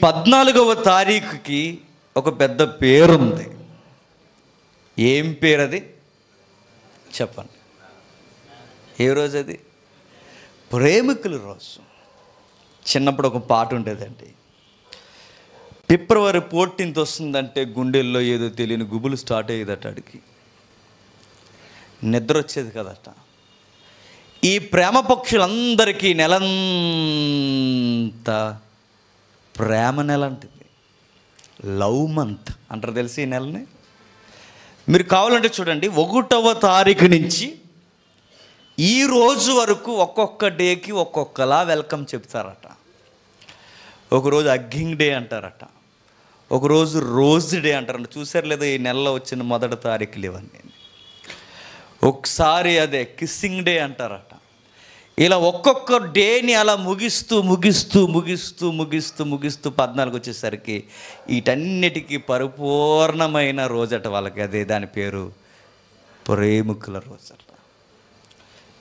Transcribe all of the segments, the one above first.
14వ తారీఖుకి ఒక పెద్ద పేరుంది. ఏం పేరు అది చెప్పండి? ఏ రోజు అది? ప్రేమికుల రోజు. చిన్నప్పుడు ఒక పాట ఉండేదండి, ఫిబ్రవరి 14th వస్తుందంటే గుండెల్లో ఏదో తెలియని గుబులు స్టార్ట్ అయ్యేదట. అడిగి నిద్ర వచ్చేది కదట. ఈ ప్రేమ పక్షులందరికీ నెలంతా ప్రేమ నెల అంటుంది, లవ్ మంత్ అంటారు తెలిసి ఈ నెలని. మీరు కావాలంటే చూడండి, 1వ తారీఖు నుంచి ఈ రోజు వరకు ఒక్కొక్క డేకి ఒక్కొక్కలా వెల్కమ్ చెప్తారట. ఒకరోజు అగ్గింగ్ డే అంటారట, ఒకరోజు రోజ్ డే అంటారట. చూసారు లేదా ఈ నెలలో వచ్చిన మొదటి తారీఖులు ఇవన్నీ? ఒకసారి అదే కిస్సింగ్ డే అంటారట. ఇలా ఒక్కొక్క డేని అలా ముగిస్తూ ముగిస్తూ ముగిస్తూ ముగిస్తూ ముగిస్తూ 14 వచ్చేసరికి వీటన్నిటికీ పరిపూర్ణమైన రోజట వాళ్ళకి. అదే దాని పేరు ప్రేమికుల రోజట.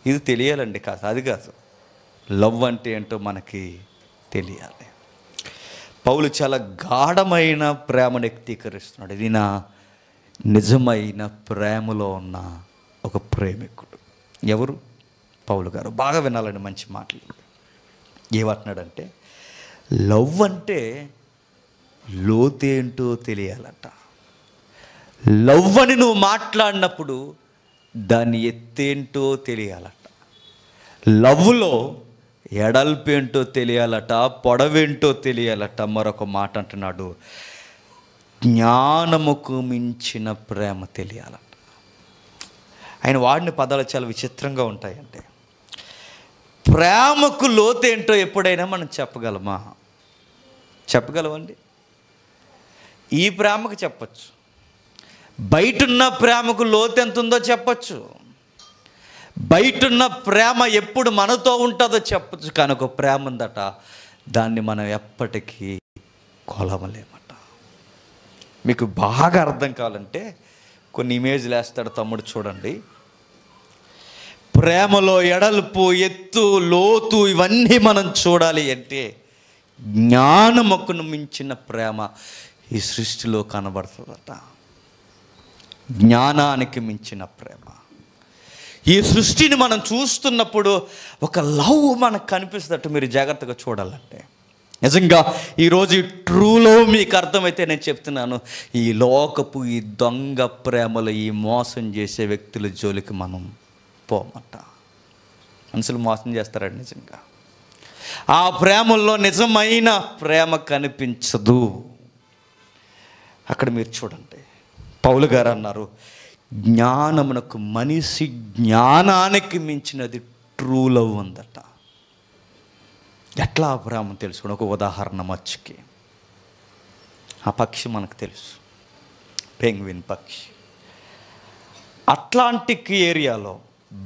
ఇది తెలియాలండి, కాదు అది కాదు, లవ్ అంటే ఏంటో మనకి తెలియాలి. పౌలు చాలా గాఢమైన ప్రేమను వ్యక్తీకరిస్తున్నాడు. ఇది నా నిజమైన ప్రేమలో ఉన్న ఒక ప్రేమికుడు. ఎవరు? పౌలు గారు. బాగా వినాలండి మంచి మాటలు. ఏమంటున్నాడంటే, లవ్ అంటే లోతేంటో తెలియాలట. లవ్ అని నువ్వు మాట్లాడినప్పుడు దాని ఎత్తేంటో తెలియాలట. లవ్లో ఎడల్పేంటో తెలియాలట, పొడవేంటో తెలియాలట. మరొక మాట అంటున్నాడు, జ్ఞానముకు మించిన ప్రేమ తెలియాలట. ఆయన వాడిన పదాలు చాలా విచిత్రంగా ఉంటాయండి. ప్రేమకు లోతేంటో ఎప్పుడైనా మనం చెప్పగలమా? చెప్పగలమండి? ఈ ప్రేమకు చెప్పచ్చు, బయటున్న ప్రేమకు లోతు ఎంత ఉందో చెప్పచ్చు, బయటున్న ప్రేమ ఎప్పుడు మనతో ఉంటుందో చెప్పచ్చు. కానీ ఒక ప్రేమ ఉందట, దాన్ని మనం ఎప్పటికీ కొలవలేమట. మీకు బాగా అర్థం కావాలంటే కొన్ని ఇమేజ్లు వేస్తాడు తమ్ముడు, చూడండి. ప్రేమలో ఎడల్పు, ఎత్తు, లోతు ఇవన్నీ మనం చూడాలి అంటే జ్ఞానముకు మించిన ప్రేమ ఈ సృష్టిలో కనబడుతుందట. జ్ఞానానికి మించిన ప్రేమ. ఈ సృష్టిని మనం చూస్తున్నప్పుడు ఒక లవ్ మనకు కనిపిస్తుందట. మీరు జాగ్రత్తగా చూడాలంటే నిజంగా ఈరోజు ఈ ట్రూ లవ్ మీకు అర్థమైతే నేను చెప్తున్నాను, ఈ లోకపు ఈ దొంగ ప్రేమలు, ఈ మోసం చేసే వ్యక్తుల జోలికి మనం పోమట. మనుషులు మోసం చేస్తారండి నిజంగా. ఆ ప్రేమల్లో నిజమైన ప్రేమ కనిపించదు. అక్కడ మీరు చూడండి, పౌలు గారు అన్నారు, జ్ఞానమునకు, మనిషి జ్ఞానానికి మించినది ట్రూ లవ్ ఉందట. ఎట్లా ఆ ప్రేమ తెలుసుకోండి. ఒక ఉదాహరణ, మచ్చుకి. ఆ పక్షి మనకు తెలుసు, పెంగ్విన్ పక్షి. అట్లాంటిక్ ఏరియాలో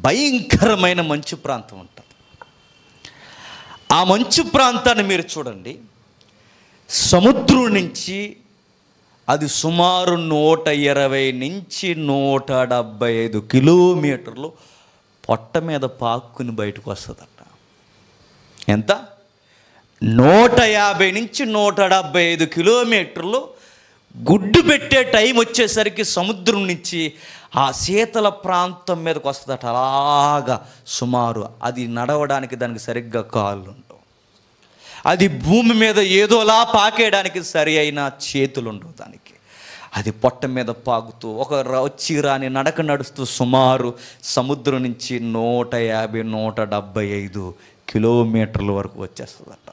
భయంకరమైన మంచు ప్రాంతం ఉంటుంది. ఆ మంచు ప్రాంతాన్ని మీరు చూడండి, సముద్రం నుంచి అది సుమారు 120 నుంచి 175 కిలోమీటర్లు పొట్ట మీద పాక్కుని బయటకు వస్తుందట. ఎంత? 150 నుంచి 175 కిలోమీటర్లు. గుడ్డు పెట్టే టైం వచ్చేసరికి సముద్రం నుంచి ఆ శీతల ప్రాంతం మీదకి వస్తుందట. అలాగా సుమారు అది నడవడానికి దానికి సరిగ్గా కాళ్ళు ఉండవు. అది భూమి మీద ఏదోలా పాకేయడానికి సరి అయిన చేతులు ఉండవు దానికి. అది పొట్ట మీద పాకుతూ ఒక వచ్చి రాని నడక నడుస్తూ సుమారు సముద్రం నుంచి 150-175 కిలోమీటర్ల వరకు వచ్చేస్తుందట.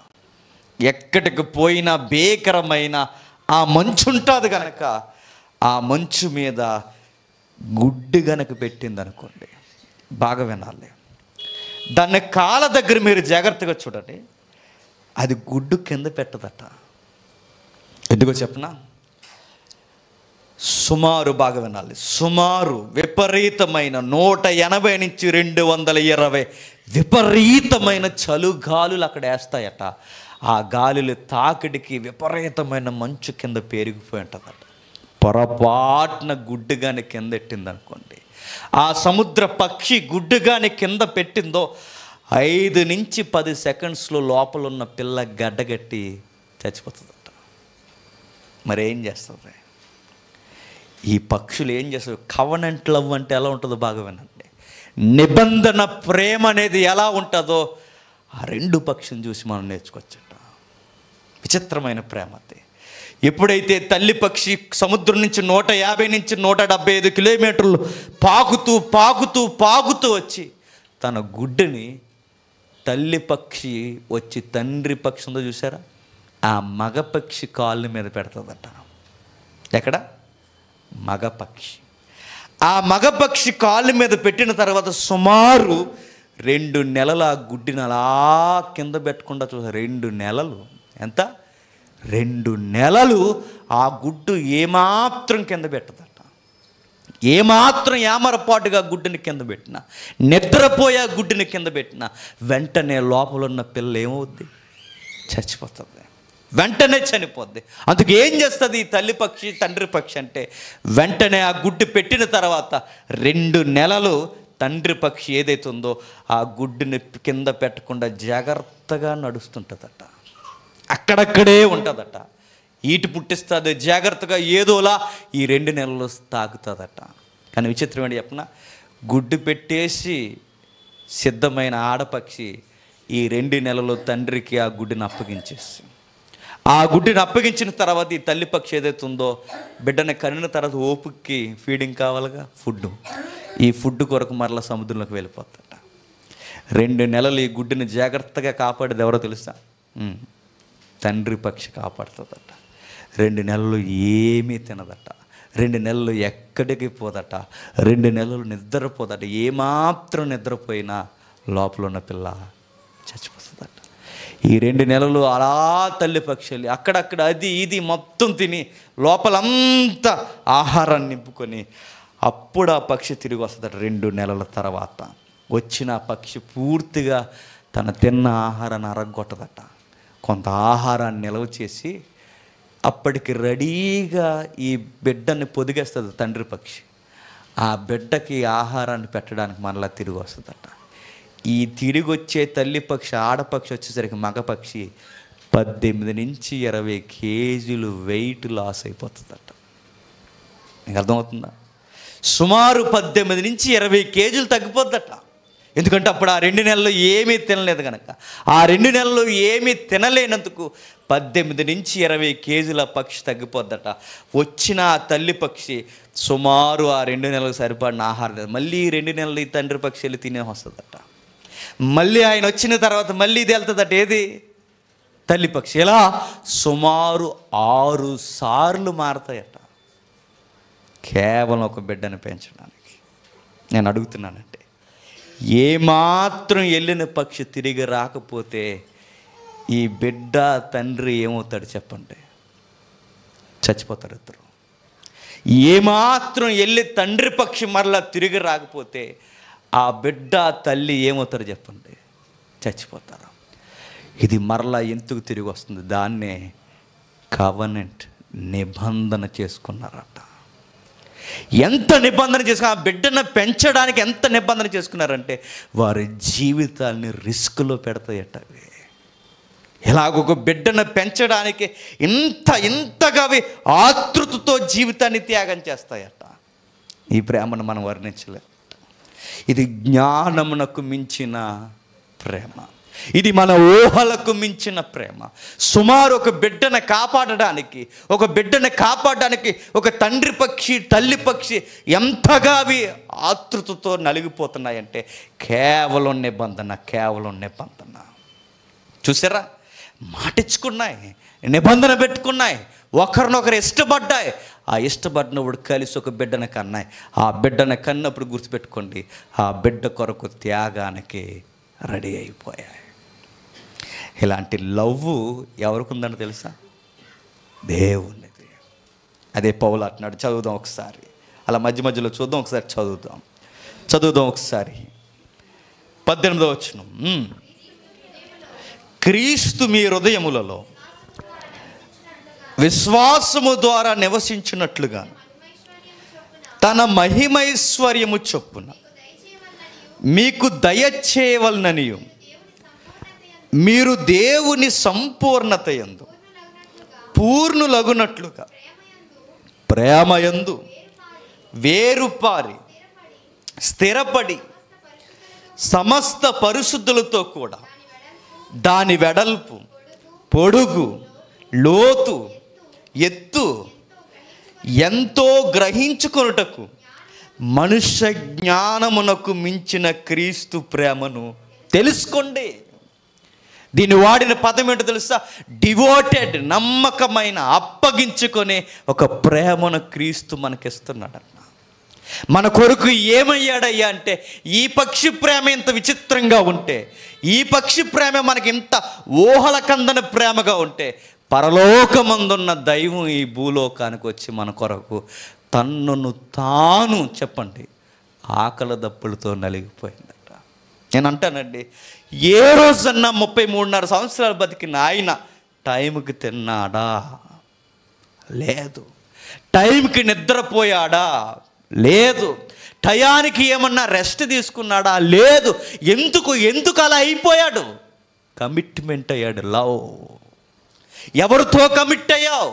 ఎక్కడికి పోయినా భీకరమైన ఆ మంచు ఉంటుంది కనుక, ఆ మంచు మీద గుడ్డు గనక పెట్టింది అనుకోండి, బాగా వినాలి, దాన్ని కాళ్ళ దగ్గర మీరు జాగ్రత్తగా చూడండి, అది గుడ్డు కింద పెట్టదట. ఎందుకో చెప్పనా? సుమారు, బాగా వినాలి, సుమారు విపరీతమైన 180 నుంచి 220 విపరీతమైన చలుగాలులు అక్కడ వేస్తాయట. ఆ గాలులు తాకిడికి విపరీతమైన మంచు కింద పేరుకుపోయి ఉంటుందట. పొరపాటున గుడ్డుగాని కింద పెట్టిందనుకోండి, ఆ సముద్ర పక్షి గుడ్డుగాని కింద పెట్టిందో 5 నుంచి 10 సెకండ్స్లో లోపల ఉన్న పిల్ల గడ్డగట్టి చచ్చిపోతుందట. మరి ఏం చేస్తుంది? ఈ పక్షులు ఏం చేస్తాయి? కవనెంట్ లవ్ అంటే ఎలా ఉంటుందో బాగా వినండి. నిబంధన ప్రేమ అనేది ఎలా ఉంటుందో ఆ రెండు పక్షులను చూసి మనం నేర్చుకోవచ్చట. విచిత్రమైన ప్రేమ అది. ఎప్పుడైతే తల్లి పక్షి సముద్రం నుంచి 150 నుంచి 175 కిలోమీటర్లు పాకుతూ పాకుతూ పాకుతూ వచ్చి తన గుడ్డుని తల్లి పక్షి వచ్చి తండ్రి పక్షి ఉందో చూసారా, ఆ మగ పక్షి కాళ్ళ మీద పెడుతుందట. ఎక్కడ? మగపక్షి. ఆ మగపక్షి కాళ్ళ మీద పెట్టిన తర్వాత సుమారు 2 నెలలు ఆ గుడ్డిని అలా కింద పెట్టకుండా చూసారు. 2 నెలలు. ఎంత? 2 నెలలు ఆ గుడ్డు ఏమాత్రం కింద పెట్టదట. ఏమాత్రం ఏమరపాటుగా గుడ్డుని కింద పెట్టినా, నిద్రపోయే గుడ్డుని కింద పెట్టినా వెంటనే లోపల ఉన్న పిల్ల ఏమవుద్ది? చచ్చిపోతుంది. వెంటనే చనిపోద్ది. అందుకు ఏం చేస్తుంది ఈ తల్లి పక్షి తండ్రి పక్షి అంటే, వెంటనే ఆ గుడ్డు పెట్టిన తర్వాత 2 నెలలు తండ్రి పక్షి ఏదైతే ఉందో ఆ గుడ్డుని కింద పెట్టకుండా జాగ్రత్తగా నడుస్తుంటుందట. అక్కడక్కడే ఉంటుందట. ఈటు పుట్టిస్తుంది జాగ్రత్తగా, ఏదోలా ఈ 2 నెలలు తాగుతుందట. కానీ విచిత్రం ఏంటి చెప్పనా, గుడ్డు పెట్టేసి సిద్ధమైన ఆడపక్షి ఈ 2 నెలలు తండ్రికి ఆ గుడ్డుని అప్పగించేసి, ఆ గుడ్డుని అప్పగించిన తర్వాత ఈ తల్లి పక్షి ఏదైతే ఉందో బిడ్డని కనిన తర్వాత ఓపుకి ఫీడింగ్ కావాలిగా, ఫుడ్. ఈ ఫుడ్ కొరకు మరలా సముద్రంలోకి వెళ్ళిపోతాడట. 2 నెలలు ఈ గుడ్డుని జాగ్రత్తగా కాపాడేది ఎవరో తెలుసా? తండ్రి పక్షి కాపాడుతుందట. 2 నెలలు ఏమీ తినదట. 2 నెలలు ఎక్కడికి పోదట. 2 నెలలు నిద్రపోదట. ఏమాత్రం నిద్రపోయినా లోపల ఉన్న పిల్ల చచ్చిపోతుందట. ఈ 2 నెలలు అలా తల్లి పక్షులు అక్కడక్కడ అది ఇది మొత్తం తిని లోపలంతా ఆహారాన్ని నింపుకొని అప్పుడు ఆ పక్షి తిరిగి వస్తుందట. 2 నెలల తర్వాత వచ్చిన ఆ పక్షి పూర్తిగా తన తిన్న ఆహారాన్ని అరగొట్టదట. కొంత ఆహారాన్ని నిల్వ చేసి అప్పటికి రెడీగా ఈ బిడ్డని పొదిగేస్తుంది తండ్రి పక్షి. ఆ బిడ్డకి ఆహారాన్ని పెట్టడానికి మరలా తిరిగి వస్తుందట. ఈ తిరిగి వచ్చే తల్లి పక్షి ఆడపక్షి వచ్చేసరికి మగపక్షి 18 నుంచి 20 కేజీలు వెయిట్ లాస్ అయిపోతుందట. మీకు అర్థమవుతుందా? సుమారు 18 నుంచి 20 కేజీలు తగ్గిపోద్దట. ఎందుకంటే అప్పుడు ఆ 2 నెలలు ఏమీ తినలేదు కనుక. ఆ 2 నెలలు ఏమీ తినలేనందుకు 18 నుంచి 20 కేజీల పక్షి తగ్గిపోద్దట. వచ్చిన ఆ తల్లి పక్షి సుమారు ఆ 2 నెలలకు సరిపడిన ఆహారం మళ్ళీ 2 నెలలు ఈ తండ్రి పక్షి వెళ్ళి తినే వస్తుందట. మళ్ళీ ఆయన వచ్చిన తర్వాత మళ్ళీ ఇది వెళ్తుందట. ఏది? తల్లి పక్షి. ఇలా సుమారు 6 సార్లు మారతాయట, కేవలం ఒక బిడ్డను పెంచడానికి. నేను అడుగుతున్నానంటే, ఏమాత్రం వెళ్ళిన పక్షి తిరిగి రాకపోతే ఈ బిడ్డ తండ్రి ఏమవుతాడు చెప్పండి? చచ్చిపోతారు ఇద్దరు. ఏమాత్రం వెళ్ళి తండ్రి పక్షి మరలా తిరిగి రాకపోతే ఆ బిడ్డ తల్లి ఏమవుతారు చెప్పండి? చచ్చిపోతారు. ఇది మరలా ఎందుకు తిరిగి వస్తుంది? దాన్నే కవనెంట్, నిబంధన చేసుకున్నారట. ఎంత నిబంధన చేసుకున్న, ఆ బిడ్డను పెంచడానికి ఎంత నిబంధన చేసుకున్నారంటే వారి జీవితాన్ని రిస్క్లో పెడతాయట. ఇలాగొక బిడ్డను పెంచడానికి ఇంతగా అవి ఆతృతతో జీవితాన్ని త్యాగం చేస్తాయట. ఈ ప్రేమను మనం వర్ణించలేం. ఇది జ్ఞానమునకు మించిన ప్రేమ. ఇది మన ఊహలకు మించిన ప్రేమ. సుమారు ఒక బిడ్డను కాపాడడానికి ఒక తండ్రి పక్షి తల్లి పక్షి ఎంతగా అవి ఆతృతతో నలిగిపోతున్నాయంటే కేవలం నిబంధన. చూసారా? మాటిచ్చుకున్నాయి, నిబంధన పెట్టుకున్నాయి, ఒకరినొకరు ఇష్టపడ్డాయి. ఆ ఇష్టపడినప్పుడు కలిసి ఒక బిడ్డను కన్నాయి. ఆ బిడ్డను కన్నప్పుడు గుర్తుపెట్టుకోండి, ఆ బిడ్డ కొరకు త్యాగానికి రెడీ అయిపోయాయి. ఇలాంటి లవ్ ఎవరికి ఉందని తెలుసా? దేవునిది. అదే పౌలు అంటున్నాడు. చదువుదాం ఒకసారి, అలా మధ్య మధ్యలో చూద్దాం. ఒకసారి చదువుదాం ఒకసారి. 18వ వచనం. క్రీస్తు మీ హృదయములలో విశ్వాసము ద్వారా నివసించినట్లుగా తన మహిమైశ్వర్యము చొప్పున మీకు దయచేయవలననియు మీరు దేవుని సంపూర్ణత యందు పూర్ణులగునట్లుగా ప్రేమయందు వేరుపారి స్థిరపడి సమస్త పరిశుద్ధులతో కూడా దాని వెడల్పు, పొడుగు, లోతు, ఎత్తు ఎంతో గ్రహించుకొనుటకు మనుష్య జ్ఞానమునకు మించిన క్రీస్తు ప్రేమను తెలుసుకోండి. దీన్ని వాడిన పదం ఏంటో తెలుసా? డివోటెడ్, నమ్మకమైన, అప్పగించుకునే ఒక ప్రేమను క్రీస్తు మనకిస్తున్నాడన్న. మన కొరకు ఏమయ్యాడయ్యా అంటే, ఈ పక్షి ప్రేమ ఇంత విచిత్రంగా ఉంటే, ఈ పక్షి ప్రేమ మనకి ఇంత ఊహల కందని ప్రేమగా ఉంటే, పరలోకమందున్న దైవం ఈ భూలోకానికి వచ్చి మన కొరకు తన్నును తాను చెప్పండి ఆకలి దప్పులతో నలిగిపోయిందట. నేను అంటానండి, ఏ రోజన్నా 33.5 సంవత్సరాలు బతికిన ఆయన టైంకి తిన్నాడా? లేదు. టైంకి నిద్రపోయాడా? లేదు. టయానికి ఏమన్నా రెస్ట్ తీసుకున్నాడా? లేదు. ఎందుకు అలా అయిపోయాడు? కమిట్మెంట్ అయ్యాడు. లవ్. ఎవరితో కమిట్ అయ్యావు?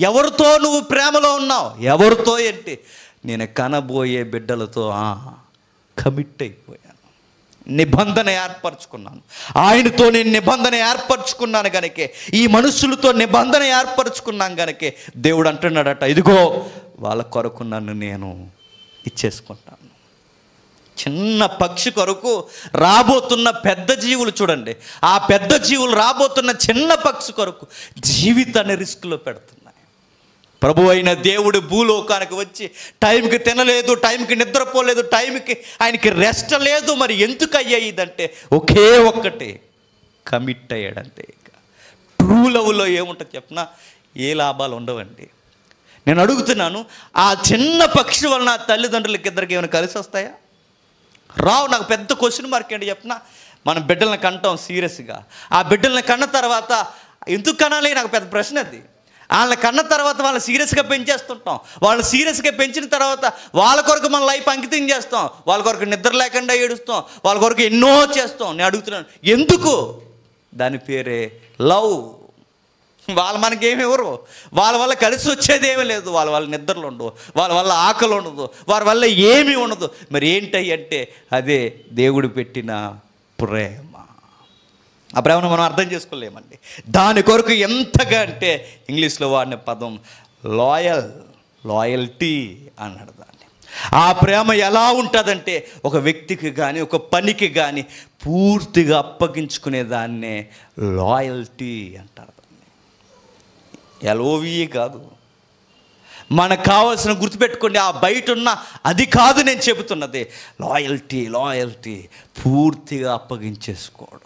ఎవరితో నువ్వు ప్రేమలో ఉన్నావు? ఎవరితో ఏంటి? నేను కనబోయే బిడ్డలతో కమిట్ అయిపోయాను, నిబంధన ఏర్పరచుకున్నాను. ఆయనతో నేను నిబంధన ఏర్పరచుకున్నాను కనుకే, ఈ మనుషులతో నిబంధన ఏర్పరచుకున్నాను కనుకే దేవుడు అంటున్నాడట, ఇదిగో వాళ్ళ కొరకు నన్ను నేను ఇచ్చేసుకుంటాను. చిన్న పక్షి కొరకు రాబోతున్న పెద్ద జీవులు చూడండి, ఆ పెద్ద జీవులు రాబోతున్న చిన్న పక్షి కొరకు జీవితాన్ని రిస్క్లో పెడుతున్నాయి. ప్రభు అయిన దేవుడు భూలోకానికి వచ్చి టైంకి తినలేదు, టైంకి నిద్రపోలేదు, టైంకి ఆయనకి రెస్ట్ లేదు. మరి ఎందుకు అయ్యాయిదంటే ఒకే ఒక్కటి, కమిట్ అయ్యాడంతే. ఇక ట్రూ లవ్లో ఏముంటుంది చెప్పినా ఏ లాభాలు ఉండవండి. నేను అడుగుతున్నాను, ఆ చిన్న పక్షి వలన తల్లిదండ్రులకి ఇద్దరికి ఏమైనా కలిసి వస్తాయా? రావు. నాకు పెద్ద క్వశ్చన్ మార్క్ ఏంటి చెప్పిన, మనం బిడ్డలను కంటాం సీరియస్గా. ఆ బిడ్డలను కన్న తర్వాత ఎందుకు కనాలి? నాకు పెద్ద ప్రశ్న అది. వాళ్ళని కన్న తర్వాత వాళ్ళని సీరియస్గా పెంచేస్తుంటాం. వాళ్ళు సీరియస్గా పెంచిన తర్వాత వాళ్ళ కొరకు మన లైఫ్ అంకితం చేస్తాం. వాళ్ళ కొరకు నిద్ర లేకుండా ఏడుస్తాం, వాళ్ళ కొరకు ఎన్నో చేస్తాం. నేను అడుగుతున్నాను, ఎందుకు? దాని పేరే లవ్. వాళ్ళు మనకేమి ఇవ్వరు, వాళ్ళ వల్ల కలిసి వచ్చేది ఏమీ లేదు, వాళ్ళ వల్ల నిద్రలు ఉండవు, వాళ్ళ వల్ల ఆకలి ఉండదు, వారి వల్ల ఏమీ ఉండదు. మరి ఏంటి అంటే అదే దేవుడు పెట్టిన ప్రేమ. ఆ ప్రేమను మనం అర్థం చేసుకోలేమండి. దాని కొరకు ఎంతగా అంటే ఇంగ్లీష్లో వాడిన పదం లాయల్టీ అన్నాడు దాన్ని. ఆ ప్రేమ ఎలా ఉంటుందంటే ఒక వ్యక్తికి కానీ ఒక పనికి కానీ పూర్తిగా అప్పగించుకునే దాన్నే లాయల్టీ అంటారు. LOVE కాదు. మనకు కావాల్సిన గుర్తుపెట్టుకోండి, ఆ బయట ఉన్న అది కాదు నేను చెబుతున్నది. లాయల్టీ పూర్తిగా అప్పగించేసుకోవడం.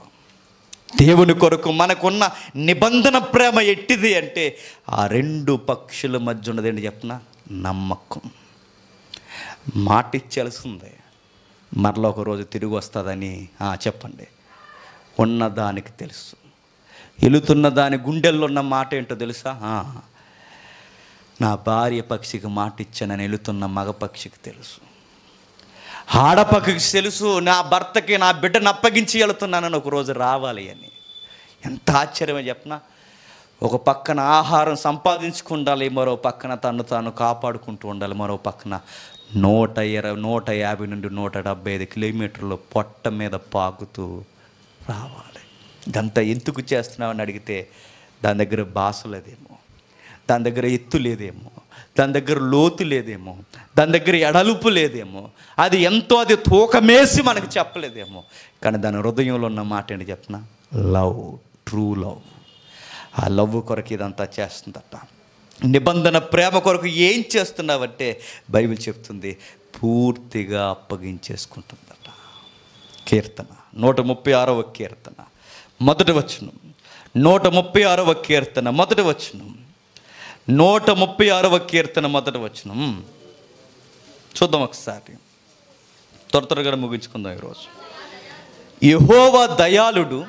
దేవుని కొరకు మనకున్న నిబంధన ప్రేమ ఎట్టిది అంటే ఆ రెండు పక్షుల మధ్య ఉన్నది ఏంటి చెప్పిన నమ్మకం. మాట ఇచ్చేయాల్సిందే, మరలా ఒకరోజు తిరిగి వస్తుందని చెప్పండి. ఉన్నదానికి తెలుసు, వెళుతున్న దాని గుండెల్లో ఉన్న మాట ఏంటో తెలుసా? నా భార్య పక్షికి మాట ఇచ్చానని వెళుతున్న మగ పక్షికి తెలుసు, ఆడపక్షికి తెలుసు, నా భర్తకి నా బిడ్డను అప్పగించి వెళుతున్నానని ఒకరోజు రావాలి అని. ఎంత ఆశ్చర్యమే చెప్పనా. ఒక పక్కన ఆహారం సంపాదించుకుండాలి, మరో పక్కన తను తాను కాపాడుకుంటూ ఉండాలి, మరో పక్కన 150 నుండి 175 కిలోమీటర్లు పొట్ట మీద పాకుతూ రావాలి. ఇదంతా ఎందుకు చేస్తున్నామని అడిగితే దాని దగ్గర భాష లేదేమో, దాని దగ్గర ఎత్తు లేదేమో, దాని దగ్గర లోతు లేదేమో, దాని దగ్గర ఎడలుపు లేదేమో, అది ఎంతో అది తూకమేసి మనకు చెప్పలేదేమో. కానీ దాని హృదయంలో ఉన్న మాట ఏంటి చెప్పిన లవ్, ట్రూ లవ్. ఆ లవ్ కొరకు ఇదంతా చేస్తుందట. నిబంధన ప్రేమ కొరకు ఏం చేస్తున్నావంటే బైబిల్ చెప్తుంది పూర్తిగా అప్పగించేసుకుంటుందట. కీర్తన 136వ కీర్తన మొదటి వచనం, 136వ కీర్తన మొదటి వచనం, 136వ కీర్తన మొదటి వచనం చూద్దాం ఒకసారి, త్వరగా ముగించుకుందాం ఈరోజు. యెహోవా దయాళుడు,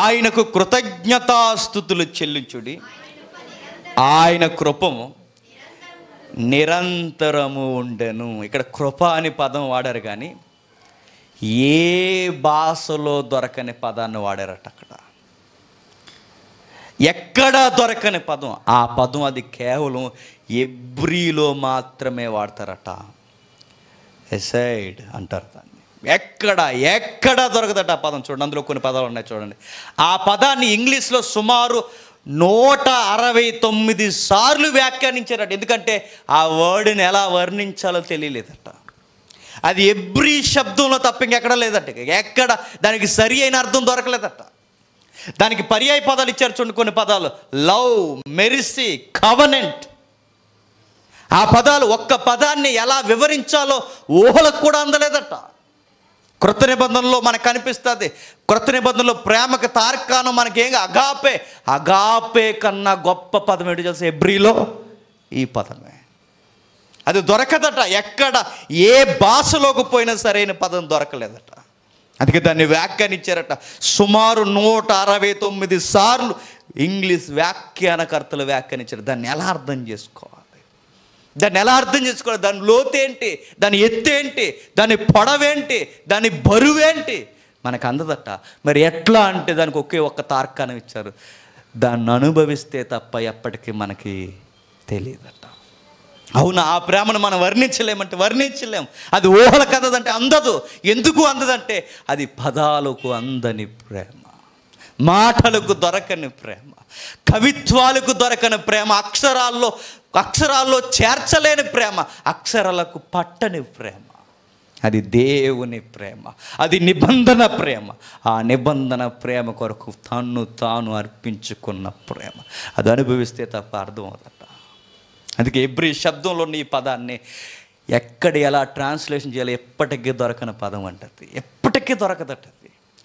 ఆయనకు కృతజ్ఞతాస్తుతులు చెల్లించుడి, ఆయన కృపము నిరంతరము ఉండెను. ఇక్కడ కృప అని పదం వాడారు కానీ ఏ భాషలో దొరకని పదాన్ని వాడారట అక్కడ. ఎక్కడా దొరకని పదం. ఆ పదం అది కేవలం ఎబ్రీలో మాత్రమే వాడతారట. ఎసైడ్ అంటారు దాన్ని. ఎక్కడ దొరకదట ఆ పదం. చూడండి, అందులో కొన్ని పదాలు ఉన్నాయి చూడండి. ఆ పదాన్ని ఇంగ్లీష్లో సుమారు 169 సార్లు వ్యాఖ్యానించారట. ఎందుకంటే ఆ వర్డ్ని ఎలా వర్ణించాలో తెలియలేదట. అది ఎబ్రీ శబ్దంలో తప్ప ఇంకెక్కడ లేదట. ఎక్కడ దానికి సరి అయిన అర్థం దొరకలేదట. దానికి పర్యాయ పదాలు ఇచ్చారు చూడండి, కొన్ని పదాలు. Love, mercy, covenant. ఆ పదాలు ఒక్క పదాన్ని ఎలా వివరించాలో ఊహలకు కూడా అందలేదట. క్రొత్త నిబంధనలో మనకు కనిపిస్తుంది. క్రొత్త నిబంధనలో ప్రేమకు తార్కాణం మనకేం అగాపే కన్నా గొప్ప పదం ఏంటి తెలుసా? ఎబ్రీలో ఈ పదమే. అది దొరకదట. ఎక్కడ ఏ భాషలోకి పోయినా సరైన పదం దొరకలేదట. అందుకే దాన్ని వ్యాఖ్యానించారట. సుమారు 169 సార్లు ఇంగ్లీష్ వ్యాఖ్యానకర్తలు వ్యాఖ్యానించారు. దాన్ని ఎలా అర్థం చేసుకోవాలి, దాని లోతేంటి, దాని ఎత్తేంటి, దాని పొడవేంటి, దాని బరువేంటి మనకు అందదట. మరి ఎట్లా అంటే దానికి ఒక్క తార్కాణం ఇచ్చారు. దాన్ని అనుభవిస్తే తప్ప ఎప్పటికీ మనకి తెలియదట. అవునా, ఆ ప్రేమను మనం వర్ణించలేము. అది ఊహలకు అందదంటే అందదు. ఎందుకు అందదంటే అది పదాలకు అందని ప్రేమ, మాటలకు దొరకని ప్రేమ, కవిత్వాలకు దొరకని ప్రేమ, అక్షరాల్లో చేర్చలేని ప్రేమ, అక్షరాలకు పట్టని ప్రేమ. అది దేవుని ప్రేమ, అది నిబంధన ప్రేమ. ఆ నిబంధన ప్రేమ కొరకు తాను అర్పించుకున్న ప్రేమ. అది అనుభవిస్తే తప్ప అర్థం అవుదట. అందుకే ఎబ్రీ శబ్దంలోని ఈ పదాన్ని ఎక్కడ ఎలా ట్రాన్స్లేషన్ చేయాలి ఎప్పటికీ దొరకని పదం అంటది. ఎప్పటికీ దొరకదట.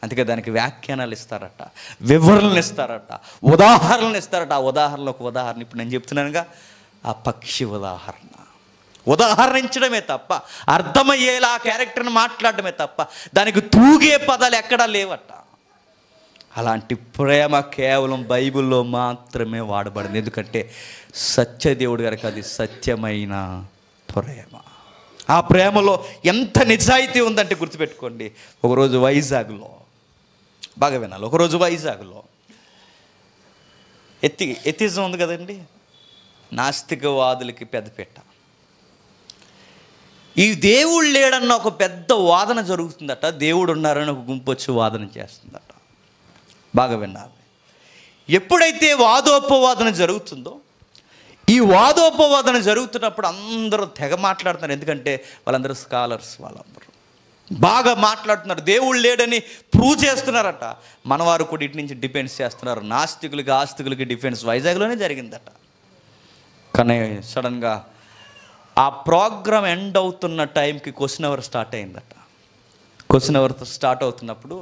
అందుకే దానికి వ్యాఖ్యానాలు ఇస్తారట, వివరణలు ఇస్తారట, ఉదాహరణలు ఇస్తారట. ఆ ఉదాహరణలో ఒక ఉదాహరణ ఇప్పుడు నేను చెప్తున్నానుగా, ఆ పక్షి ఉదాహరణించడమే తప్ప, అర్థమయ్యేలా ఆ క్యారెక్టర్ని మాట్లాడడమే తప్ప దానికి తూగే పదాలు ఎక్కడా లేవట. అలాంటి ప్రేమ కేవలం బైబిల్లో మాత్రమే వాడబడింది. ఎందుకంటే సత్యదేవుడి గారికి అది సత్యమైన ప్రేమ. ఆ ప్రేమలో ఎంత నిజాయితీ ఉందంటే గుర్తుపెట్టుకోండి. ఒకరోజు వైజాగ్లో, బాగా వినాలి, ఒకరోజు వైజాగ్లో ఎథిజం ఉంది కదండి, నాస్తికవాదులకి పెద్దపీట. ఈ దేవుడు లేడన్న ఒక పెద్ద వాదన జరుగుతుందట. దేవుడు ఉన్నారని ఒక గుంపు వచ్చి వాదన చేస్తుందట. బాగా విన్నారు. ఎప్పుడైతే వాదోపవాదన జరుగుతుందో, ఈ వాదోపవాదన జరుగుతున్నప్పుడు అందరూ తెగ మాట్లాడుతున్నారు. ఎందుకంటే వాళ్ళందరూ స్కాలర్స్, వాళ్ళందరూ బాగా మాట్లాడుతున్నారు. దేవుడు లేడని ప్రూవ్ చేస్తున్నారట. మనవారు కూడా ఇటు నుంచి డిఫెన్స్ చేస్తున్నారు. నాస్తికులకి ఆస్తికులకి డిఫెన్స్ వైజాగ్లోనే జరిగిందట. కానీ సడన్గా ఆ ప్రోగ్రామ్ ఎండ్ అవుతున్న టైంకి క్వశ్చన్ అవర్ స్టార్ట్ అయిందట. క్వశ్చన్ అవర్ స్టార్ట్ అవుతున్నప్పుడు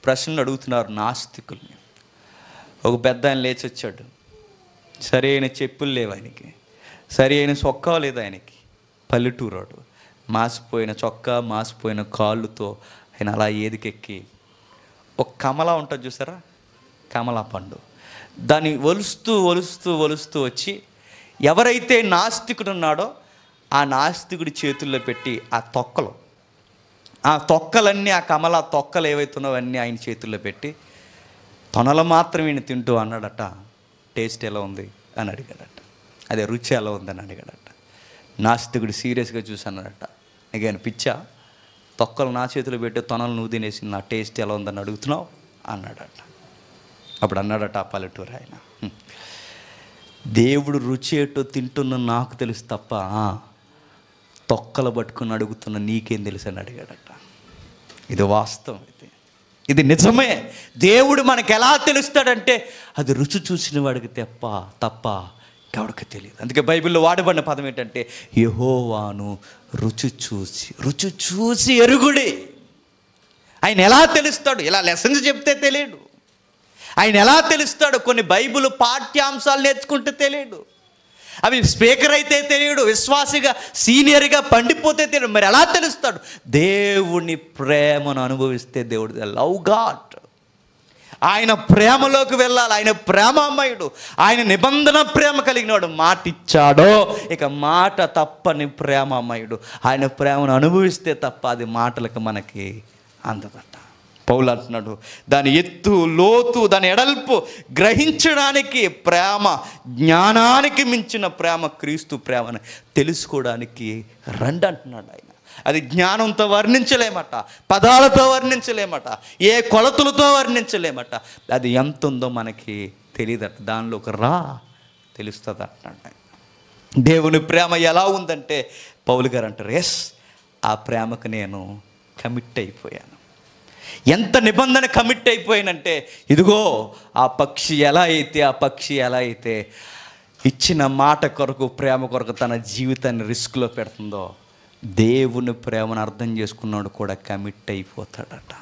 ప్రశ్నలు అడుగుతున్నారు నాస్తికుల్ని. ఒక పెద్ద ఆయన లేచి వచ్చాడు. సరైన చెప్పులు లేవు ఆయనకి, సరి అయిన చొక్కా లేదు ఆయనకి. పల్లెటూరోడు, మాసిపోయిన చొక్కా, మాసిపోయిన కాళ్ళుతో ఆయన అలా ఏదికెక్కి ఒక కమలా ఉంటుంది చూసారా, కమలా పండు, దాన్ని ఒలుస్తూ వచ్చి ఎవరైతే నాస్తికుడు ఉన్నాడో ఆ నాస్తికుడి చేతుల్లో పెట్టి ఆ తొక్కలన్నీ, ఆ కమలా తొక్కలు ఏవైతున్నావో అన్నీ ఆయన చేతుల్లో పెట్టి తొనలు మాత్రం ఈయన తింటూ అన్నాడట, టేస్ట్ ఎలా ఉంది అని అడిగాడట. అదే రుచి ఎలా ఉందని అడిగాడట. నాస్తికుడు సీరియస్గా చూసి అన్నాడట, నీకేను పిచ్చా, తొక్కలు నా చేతులు పెట్టి తొనలు నువ్వు తినేసి నా టేస్ట్ ఎలా ఉందని అడుగుతున్నావు అన్నాడట. అప్పుడు అన్నాడట ఆ పల్లెటూరు ఆయన, దేవుడు రుచి ఏటో తింటున్న నాకు తెలుసు తప్ప తొక్కలు పట్టుకుని అడుగుతున్న నీకేం తెలుసు అని అడిగాడట. ఇది వాస్తవం, ఇది నిజమే. దేవుడు మనకు ఎలా తెలుస్తాడంటే అది రుచి చూసిన వాడికి తప్ప ఎవరికి తెలియదు. అందుకే బైబిల్లో వాడబడిన పదం ఏంటంటే యెహోవాను రుచి చూసి ఎరుగుడి. ఆయన ఎలా తెలుస్తాడు? ఇలా లెసన్స్ చెప్తే తెలియడు. ఆయన ఎలా తెలుస్తాడు? కొన్ని బైబిల్ పాఠ్యాంశాలు నేర్చుకుంటే తెలియడు. అవి స్పీకర్ అయితే తెలియడు, విశ్వాసిగా సీనియర్గా పండిపోతే తెలియడు. మరి ఎలా తెలుస్తాడు? దేవుని ప్రేమను అనుభవిస్తే దేవుడు, లవ్ గాడ్, ఆయన ప్రేమలోకి వెళ్ళాలి. ఆయన ప్రేమమయుడు, ఆయన నిబంధన ప్రేమ కలిగినవాడు. మాట ఇచ్చాడో ఇక మాట తప్పని ప్రేమమయుడు. ఆయన ప్రేమను అనుభవిస్తే తప్ప అది మాటలకు మనకి అందదట. పౌలు అంటున్నాడు, దాని ఎత్తు, లోతు, దాని ఎడల్పు గ్రహించడానికి ప్రేమ, జ్ఞానానికి మించిన ప్రేమ క్రీస్తు ప్రేమని తెలుసుకోవడానికి రండి అంటున్నాడు ఆయన. అది జ్ఞానంతో వర్ణించలేమట, పదాలతో వర్ణించలేమట, ఏ కొలతలతో వర్ణించలేమట. అది ఎంత ఉందో మనకి తెలియదట. దానిలోకి రా, తెలుస్తుంది అంటున్నాడు ఆయన. దేవుని ప్రేమ ఎలా ఉందంటే పౌలు గారు అంటారు, ఎస్, ఆ ప్రేమకు నేను కమిట్ అయిపోయాను. ఎంత నిబంధన కమిట్ అయిపోయానంటే, ఇదిగో ఆ పక్షి ఎలా అయితే ఇచ్చిన మాట కొరకు, ప్రేమ కొరకు తన జీవితాన్ని రిస్క్లో పెడుతుందో, దేవుని ప్రేమను అర్థం చేసుకున్నాడు కూడా కమిట్ అయిపోతాడట.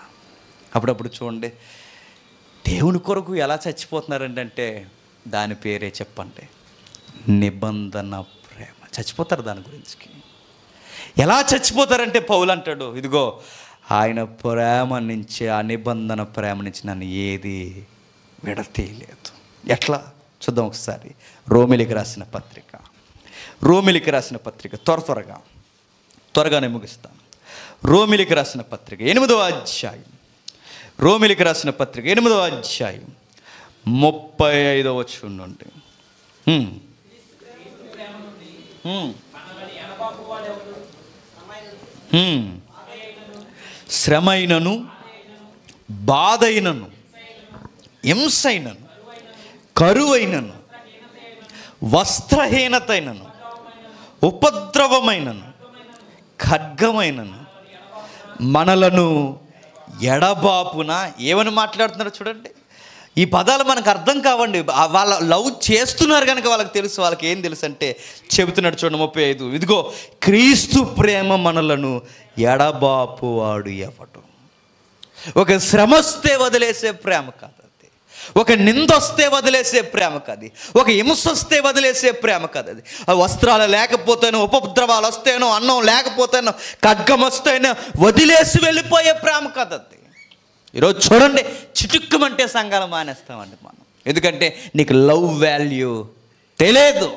అప్పుడప్పుడు చూడండి, దేవుని కొరకు ఎలా చచ్చిపోతున్నారంటే దాని పేరే చెప్పండి, నిబంధన ప్రేమ. చచ్చిపోతారు దాని గురించి. ఎలా చచ్చిపోతారంటే పౌలు అంటాడు, ఇదిగో ఆయన ప్రేమ నుంచి, ఆ నిబంధన ప్రేమ నుంచి నన్ను ఏది విడతీయలేదు. ఎట్లా చూద్దాం ఒకసారి. రోమిలికి రాసిన పత్రిక త్వరగానే ముగిస్తాను. రోమిలికి రాసిన పత్రిక 8వ అధ్యాయం, 35వ వచనం నుండి. శ్రమైనను, బాధైనను, హింసైనను, కరువైనను, వస్త్రహీనతైనను, ఉపద్రవమైనను, ఖడ్గమైనను మనలను ఎడబాపున. ఏమని మాట్లాడుతున్నారో చూడండి. ఈ పదాలు మనకు అర్థం కావండి. వాళ్ళ లవ్ చేస్తున్నారు కనుక వాళ్ళకి తెలుసు. వాళ్ళకి ఏం తెలుసు అంటే చెబుతున్నాడు చూడండి 35. ఇదిగో క్రీస్తు ప్రేమ మనలను ఎడబాపువాడు ఎవడు. ఒక శ్రమ వస్తే వదిలేసే ప్రేమ కాదు అది. ఒక నిందొస్తే వదిలేసే ప్రేమ కాదు. ఒక హింస వస్తే వదిలేసే ప్రేమ కాదు అది. వస్త్రాలు లేకపోతేనో, ఉపద్రవాలు వస్తేనో, అన్నం లేకపోతేనో, ఖడ్గం వస్తేనో వదిలేసి వెళ్ళిపోయే ప్రేమ కాదు అది. ఈరోజు చూడండి, చిటుక్కుమంటే సంఘాలు మానేస్తామండి మనం. ఎందుకంటే నీకు లవ్ వాల్యూ తెలియదు,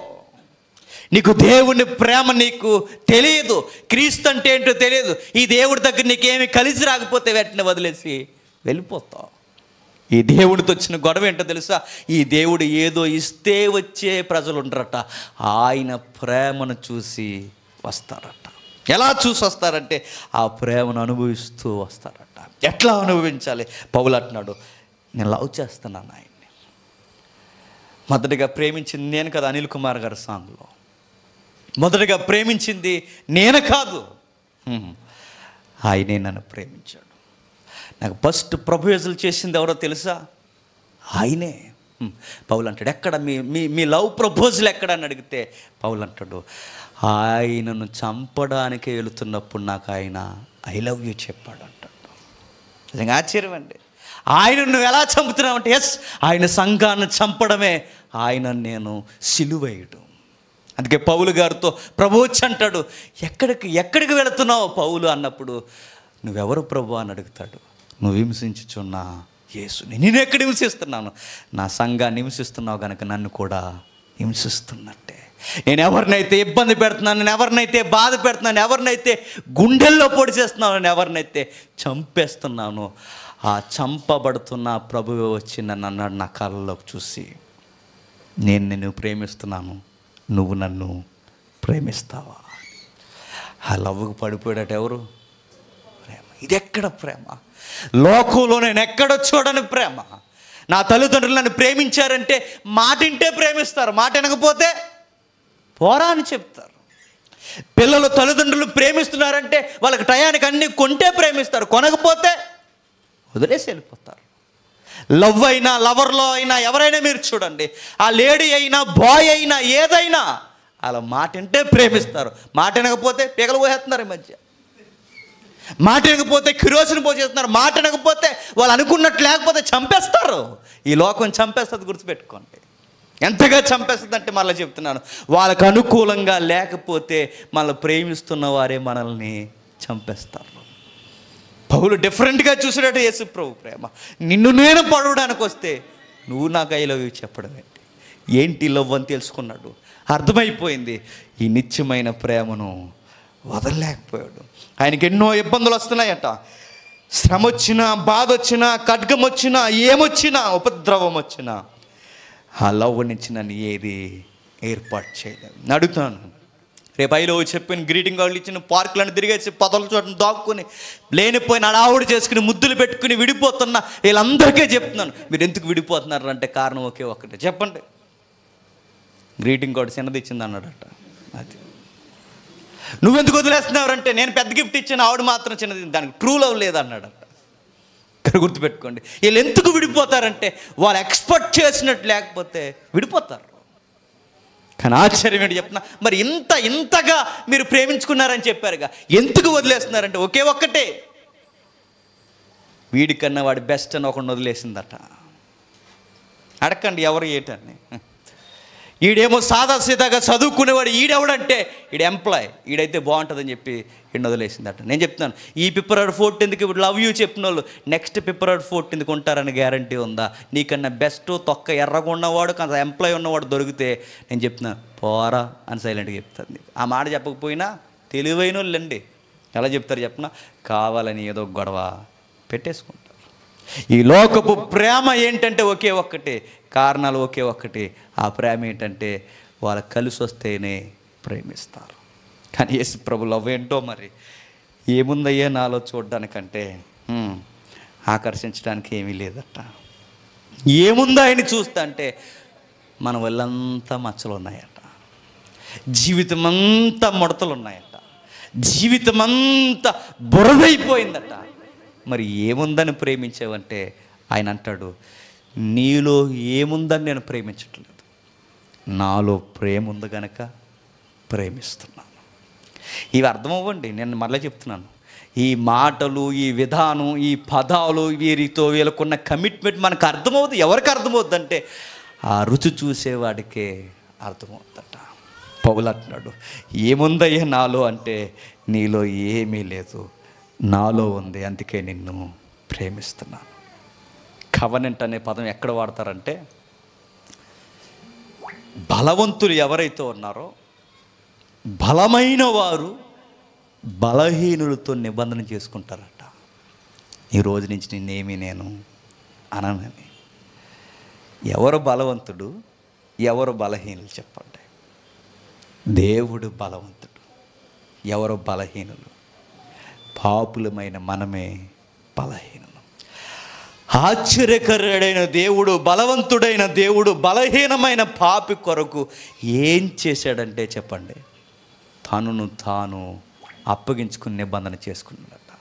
నీకు దేవుని ప్రేమ నీకు తెలియదు, క్రీస్తు అంటే ఏంటో తెలియదు. ఈ దేవుడి దగ్గర నీకేమి కలిసి రాకపోతే వెంటనే వదిలేసి వెళ్ళిపోతావు. ఈ దేవుడితో వచ్చిన గొడవ ఏంటో తెలుసా? ఈ దేవుడు ఏదో ఇస్తే వచ్చే ప్రజలు ఉండరట, ఆయన ప్రేమను చూసి వస్తారట. ఎలా చూసి వస్తారంటే ఆ ప్రేమను అనుభవిస్తూ వస్తారట. ఎట్లా అనుభవించాలి? పౌలు అంటున్నాడు, నేను లవ్ చేస్తున్నాను ఆయన్ని. మొదటిగా ప్రేమించింది నేను కదా, అనిల్ కుమార్ గారి సాంగ్లో. మొదటిగా ప్రేమించింది నేను కాదు, ఆయనే నన్ను ప్రేమించాడు. నాకు ఫస్ట్ ప్రపోజల్ చేసింది ఎవరో తెలుసా? ఆయనే. పౌలు అంటాడు, ఎక్కడ మీ లవ్ ప్రపోజల్ ఎక్కడ అని అడిగితే పౌలు అంటాడు, ఆయనను చంపడానికి వెళుతున్నప్పుడు నాకు ఆయన ఐ లవ్ యూ చెప్పాడు అంటాడు. నిజంగా ఆశ్చర్యం అండి. ఆయనను నువ్వు ఎలా చంపుతున్నావు అంటే, ఎస్, ఆయన సంఘాన్ని చంపడమే ఆయన నేను సిలువేయడం. అందుకే పౌలు గారితో ప్రభు వచ్చి అంటాడు, ఎక్కడికి వెళుతున్నావు పౌలు అన్నప్పుడు, నువ్వెవరు ప్రభు అని అడుగుతాడు. నువ్వు హింసించుచున్న యేసుని. నేను ఎక్కడ హింసిస్తున్నాను? నా సంఘాన్ని హింసిస్తున్నావు కనుక నన్ను కూడా హింసిస్తున్నట్టే. నేను ఎవరినైతే ఇబ్బంది పెడుతున్నాను, నేను ఎవరినైతే బాధ పెడుతున్నాను, ఎవరినైతే గుండెల్లో పొడి చేస్తున్నాను, నేను ఎవరినైతే చంపేస్తున్నాను, ఆ చంపబడుతున్న ప్రభువే వచ్చి నన్ను అన్నాడు నా కళ్ళలోకి చూసి, నేను నిన్ను ప్రేమిస్తున్నాను, నువ్వు నన్ను ప్రేమిస్తావా? ఆ లవ్కు పడిపోయాడట ఎవరు? ప్రేమ. ఇది ఎక్కడ ప్రేమ? లోకంలో నేను ఎక్కడో చూడని ప్రేమ. నా తల్లిదండ్రులు నన్ను ప్రేమించారంటే మాటింటే ప్రేమిస్తారు, మాట వినకపోతే పోరా అని చెప్తారు. పిల్లలు తల్లిదండ్రులు ప్రేమిస్తున్నారంటే వాళ్ళకి టయానికి అన్నీ కొంటే ప్రేమిస్తారు, కొనకపోతే వదిలేసి వెళ్ళిపోతారు. లవ్ అయినా, లవర్లో అయినా, ఎవరైనా మీరు చూడండి, ఆ లేడీ అయినా, బాయ్ అయినా, ఏదైనా అలా మాట వింటే ప్రేమిస్తారు, మాట వినకపోతే పీకలు పోసేస్తున్నారు. ఈ మధ్య మాట వినకపోతే కిరోసిన్ పోసేస్తున్నారు, మాట వినకపోతే వాళ్ళు అనుకున్నట్టు లేకపోతే చంపేస్తారు. ఈ లోకం చంపేస్తుంది, గుర్తుపెట్టుకోండి. ఎంతగా చంపేస్తుంది అంటే మళ్ళీ చెప్తున్నాను, వాళ్ళకు అనుకూలంగా లేకపోతే మళ్ళీ ప్రేమిస్తున్న వారే మనల్ని చంపేస్తారు. పౌలు డిఫరెంట్గా చూసినట్టు యేసు ప్రభు ప్రేమ. నిన్ను నేను పడవడానికి వస్తే నువ్వు నాకు ఐ లవ్ యూ చెప్పడం ఏంటి లవ్ అని తెలుసుకున్నాడు. అర్థమైపోయింది, ఈ నిత్యమైన ప్రేమను వదలలేకపోయాడు. ఆయనకి ఎన్నో ఇబ్బందులు వస్తున్నాయట. శ్రమ వచ్చినా, బాధ వచ్చినా, ఖడ్గం వచ్చినా, ఏమొచ్చినా, ఉపద్రవం వచ్చినా ఆ లవ్ నుంచి నన్ను ఏది ఏర్పాటు చేయలేదు. అడుగుతాను, రేపు ఐలో చెప్పిన గ్రీటింగ్ కార్డులు ఇచ్చిన పార్కులను తిరిగేసి పదల చోటను దాక్కుని లేనిపోయిన అడావుడు చేసుకుని ముద్దులు పెట్టుకుని విడిపోతున్న వీళ్ళందరికీ చెప్తున్నాను, మీరు ఎందుకు విడిపోతున్నారు అంటే కారణం ఒకే ఒక్కటే. చెప్పండి. గ్రీటింగ్ కార్డు చిన్నది ఇచ్చింది అన్నాడట. అది నువ్వెందుకు వదిలేస్తున్నావంటే నేను పెద్ద గిఫ్ట్ ఇచ్చాను, ఆవిడ మాత్రం చిన్నది, దానికి ట్రూ లవ్ లేదన్నాడట. ఇక్కడ గుర్తుపెట్టుకోండి. వీళ్ళు ఎందుకు విడిపోతారంటే వాళ్ళు ఎక్స్పెక్ట్ చేసినట్టు లేకపోతే విడిపోతారు. కానీ ఆశ్చర్యం ఏంటి చెప్తున్నా, మరి ఇంతగా మీరు ప్రేమించుకున్నారని చెప్పారుగా, ఎందుకు వదిలేస్తున్నారంటే ఒకే ఒక్కటే, వీడికన్నా వాడి బెస్ట్ అని ఒకడిని వదిలేసిందట. అడగండి ఎవరు ఏటని. ఈడేమో సాదాసీదాగా చదువుకునేవాడు, ఈడెవడంటే ఈడు ఎంప్లాయ్, ఈడైతే బాగుంటుందని చెప్పి ఈయన వదిలేసిందట. నేను చెప్తున్నాను, ఈ February 14th ఇప్పుడు లవ్ యూ చెప్పిన వాళ్ళు నెక్స్ట్ February 14th ఉంటారని గ్యారంటీ ఉందా? నీకన్నా బెస్ట్ తొక్క ఎర్రగా ఉన్నవాడు, కొంత ఎంప్లాయ్ ఉన్నవాడు దొరికితే నేను చెప్తున్నాను పోరా అని సైలెంట్గా చెప్తాను. ఆ మాట చెప్పకపోయినా తెలివైన వాళ్ళండి ఎలా చెప్తారు చెప్పిన, కావాలని ఏదో గొడవ పెట్టేసుకుంటారు. ఈ లోకపు ప్రేమ ఏంటంటే ఒకే ఒక్కటే, కారణాలు ఒకే ఒక్కటి. ఆ ప్రేమ ఏంటంటే వాళ్ళు కలిసి వస్తేనే ప్రేమిస్తారు. కానీ యేసు ప్రభు లవ్ ఏంటో మరి ఏముందయ్యా నాలో చూడడానికంటే ఆకర్షించడానికి ఏమీ లేదట. ఏముందో ఆయన చూస్తా అంటే మన వాళ్ళంతా మచ్చలు ఉన్నాయట, జీవితం అంతా ముడతలు ఉన్నాయట, జీవితం అంతా బురదైపోయిందట. మరి ఏముందని ప్రేమించావంటే ఆయన అంటాడు, నీలో ఏముందని నేను ప్రేమించట్లేదు, నాలో ప్రేమ ఉంది కనుక ప్రేమిస్తున్నాను. ఇవి అర్థమవ్వండి. నేను మళ్ళీ చెప్తున్నాను, ఈ మాటలు, ఈ విధానం, ఈ పదాలు, వీరితో వీళ్ళకున్న కమిట్మెంట్ మనకు అర్థమవుతుంది. ఎవరికి అర్థమవుద్ది అంటే ఆ రుచి చూసేవాడికే అర్థమవుతుందట. పౌలు అంటున్నాడు, ఏముందయ్యా నాలో అంటే నీలో ఏమీ లేదు, నాలో ఉంది, అందుకే నిన్ను ప్రేమిస్తున్నాను. కవనెంట్ అనే పదం ఎక్కడ వాడతారంటే బలవంతులు ఎవరైతే ఉన్నారో, బలమైన వారు బలహీనులతో నిబంధన చేసుకుంటారట. ఈ రోజు నుంచి నిన్నేమీ నేను అననని. ఎవరు బలవంతుడు, ఎవరు బలహీనులు చెప్పండి? దేవుడు బలవంతుడు, ఎవరు బలహీనులు? పాపులమైన మనమే బలహీనులు. ఆశ్చర్యకరుడైన దేవుడు, బలవంతుడైన దేవుడు బలహీనమైన పాపి కొరకు ఏం చేశాడంటే చెప్పండి, తనను తాను అప్పగించుకుని నిబంధన చేసుకున్నాడట.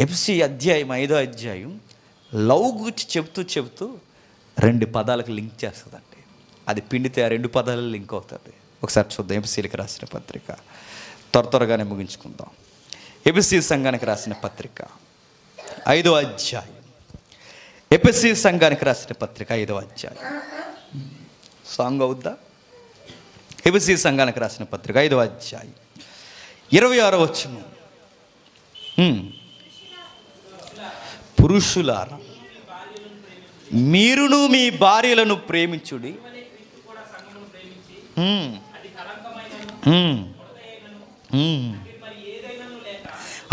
ఎఫ్ఎస్సీ అధ్యాయం 5వ అధ్యాయం లవ్ గురించి చెబుతూ 2 పదాలకు లింక్ చేస్తుందండి. అది పిండితే ఆ 2 పదాలు లింక్ అవుతుంది. ఒకసారి చూద్దాం. ఎఫ్ఎస్సీలకు రాసిన పత్రిక, త్వరగానే ముగించుకుందాం. ఎఫెసీ సంఘానికి రాసిన పత్రిక 5వ అధ్యాయం. ఎఫెసీ సంఘానికి రాసిన పత్రిక 5వ అధ్యాయం. సాంగ్ అవుద్దా? ఎఫెసీ సంఘానికి రాసిన పత్రిక 5వ అధ్యాయం 26వ వచనం. పురుషులారా మీరును మీ భార్యలను ప్రేమించుడి,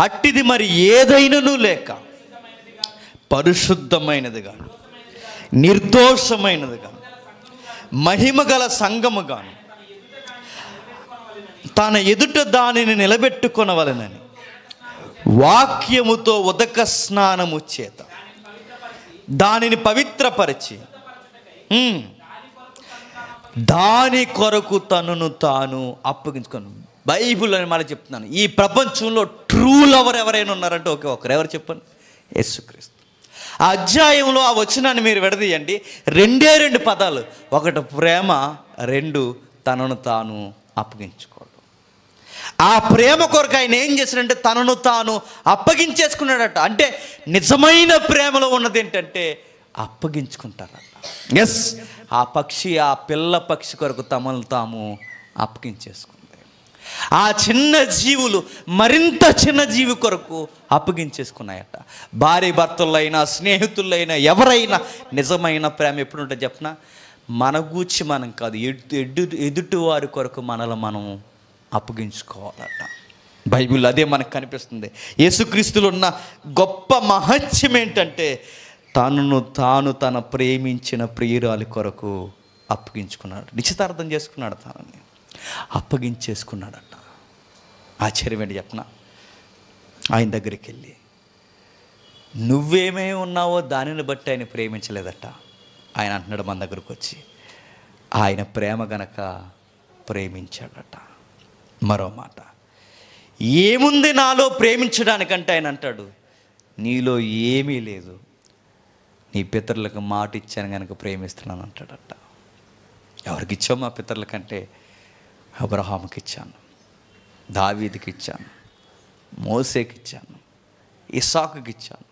అట్టిది మరి ఏదైనను లేక పరిశుద్ధమైనదిగా, నిర్దోషమైనదిగా, మహిమగల సంఘముగాను తన ఎదుట దానిని నిలబెట్టుకొనవలెనని వాక్యముతో ఉదక స్నానము చేత దానిని పవిత్రపరిచి దాని కొరకు తనను తాను అప్పగించుకొని. బైబిల్ అని మళ్ళీ చెప్తున్నాను, ఈ ప్రపంచంలో ట్రూ లవర్ ఎవరైనా ఉన్నారంటే ఒకే ఒకరు. ఎవరు చెప్పండి? యేసుక్రీస్తు. ఆ అధ్యాయంలో ఆ వచనాన్ని మీరు విడదీయండి, 2 పదాలు. 1 ప్రేమ, 2 తనను తాను అప్పగించుకోవడం. ఆ ప్రేమ కొరకు ఆయన ఏం చేశాడంటే తనను తాను అప్పగించేసుకున్నాడట. అంటే నిజమైన ప్రేమలో ఉన్నది ఏంటంటే అప్పగించుకుంటారట. ఎస్, ఆ పిల్ల పక్షి కొరకు తమను తాము అప్పగించేసుకుంది. ఆ చిన్న జీవులు మరింత చిన్న జీవి కొరకు అప్పగించేసుకున్నాయట. భార్య భర్తలైనా, స్నేహితులైనా, ఎవరైనా నిజమైన ప్రేమ ఎప్పుడు ఉంటుంది చెప్పిన, మన గూర్చి మనం కాదు, ఎదుటి వారి కొరకు మనల్ని మనం అప్పగించుకోవాలట. బైబిల్ అదే మనకు కనిపిస్తుంది. యేసుక్రీస్తులో ఉన్న గొప్ప మహత్యం ఏంటంటే తనను తాను తన ప్రేమించిన ప్రియురాలి కొరకు అప్పగించుకున్నాడు. నిశ్చితార్థం చేసుకున్నాడు, తనని అప్పగించేసుకున్నాడట. ఆశ్చర్యం ఏంటి చెప్పనా? ఆయన దగ్గరికి వెళ్ళి నువ్వేమై ఉన్నావో దానిని బట్టి ఆయన ప్రేమించలేదట. ఆయన అంటున్నాడు మన దగ్గరకు వచ్చి, ఆయన ప్రేమ గనక ప్రేమించాడట. మరో మాట, ఏముంది నాలో ప్రేమించడానికంటే ఆయన అంటాడు, నీలో ఏమీ లేదు, నీ పితరులకు మాట ఇచ్చాను కనుక ప్రేమిస్తున్నాను అంటాడట. ఎవరికి ఇచ్చావు? మా పితరులకంటే అబ్రహాముకి ఇచ్చాను, దావీదుకి ఇచ్చాను, మోసేకి ఇచ్చాను, ఇస్సాకుకి ఇచ్చాను,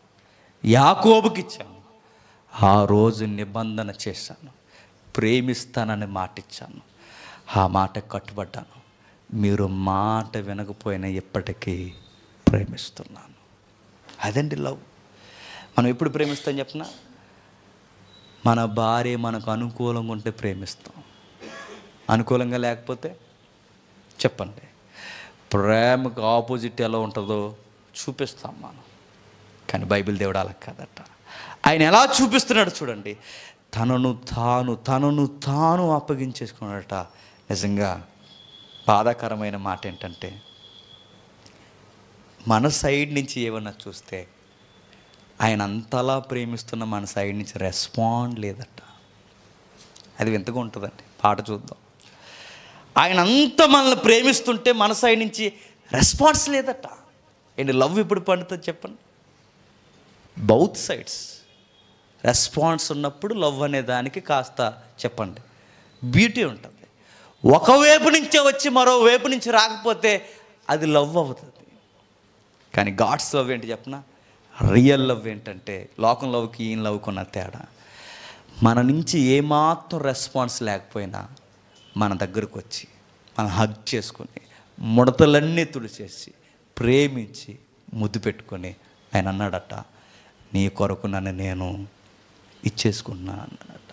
యాకోబుకి ఇచ్చాను. ఆ రోజు నిబంధన చేశాను, ప్రేమిస్తానని మాట ఇచ్చాను, ఆ మాట కట్టుబడ్డాను. మీరు మాట వినకపోయినా ఎప్పటికీ ప్రేమిస్తున్నాను. అదండి లవ్. మనం ఎప్పుడు ప్రేమిస్తాం చెప్పిన? మన భార్య మనకు అనుకూలంగా ఉంటే ప్రేమిస్తాం, అనుకూలంగా లేకపోతే చెప్పండి. ప్రేమకు ఆపోజిట్ ఎలా ఉంటుందో చూపిస్తాం మనం. కానీ బైబిల్ దేవుడు అలా కాదట. ఆయన ఎలా చూపిస్తున్నాడు చూడండి. తనను తాను అప్పగించేసుకున్నాడట. నిజంగా బాధాకరమైన మాట ఏంటంటే, మన సైడ్ నుంచి ఏమన్నా చూస్తే ఆయన అంతలా ప్రేమిస్తున్న మన సైడ్ నుంచి రెస్పాండ్ లేదట. అది వింతగా ఉంటుందండి. పాట చూద్దాం. ఆయన అంత మనల్ని ప్రేమిస్తుంటే మన సైడ్ నుంచి రెస్పాన్స్ లేదట. ఏంటి లవ్ ఎప్పుడు పండుతుంది చెప్పండి? బౌత్ సైడ్స్ రెస్పాన్స్ ఉన్నప్పుడు లవ్ అనే దానికి కాస్త చెప్పండి బ్యూటీ ఉంటుంది. ఒకవైపు నుంచే వచ్చి మరోవైపు నుంచి రాకపోతే అది లవ్ అవుతుంది. కానీ గాడ్స్ లవ్ ఏంటి చెప్పనా? రియల్ లవ్ ఏంటంటే, లోకం లవ్కి ఈయన లవ్కి ఉన్న తేడా, మన నుంచి ఏమాత్రం రెస్పాన్స్ లేకపోయినా మన దగ్గరకు వచ్చి మనం హగ్ చేసుకొని ముడతలన్నీ తుడిచేసి ప్రేమించి ముద్దు పెట్టుకొని ఆయన అన్నాడట, నీ కొరకు నన్ను నేను ఇచ్చేసుకున్నాను అన్నాడట.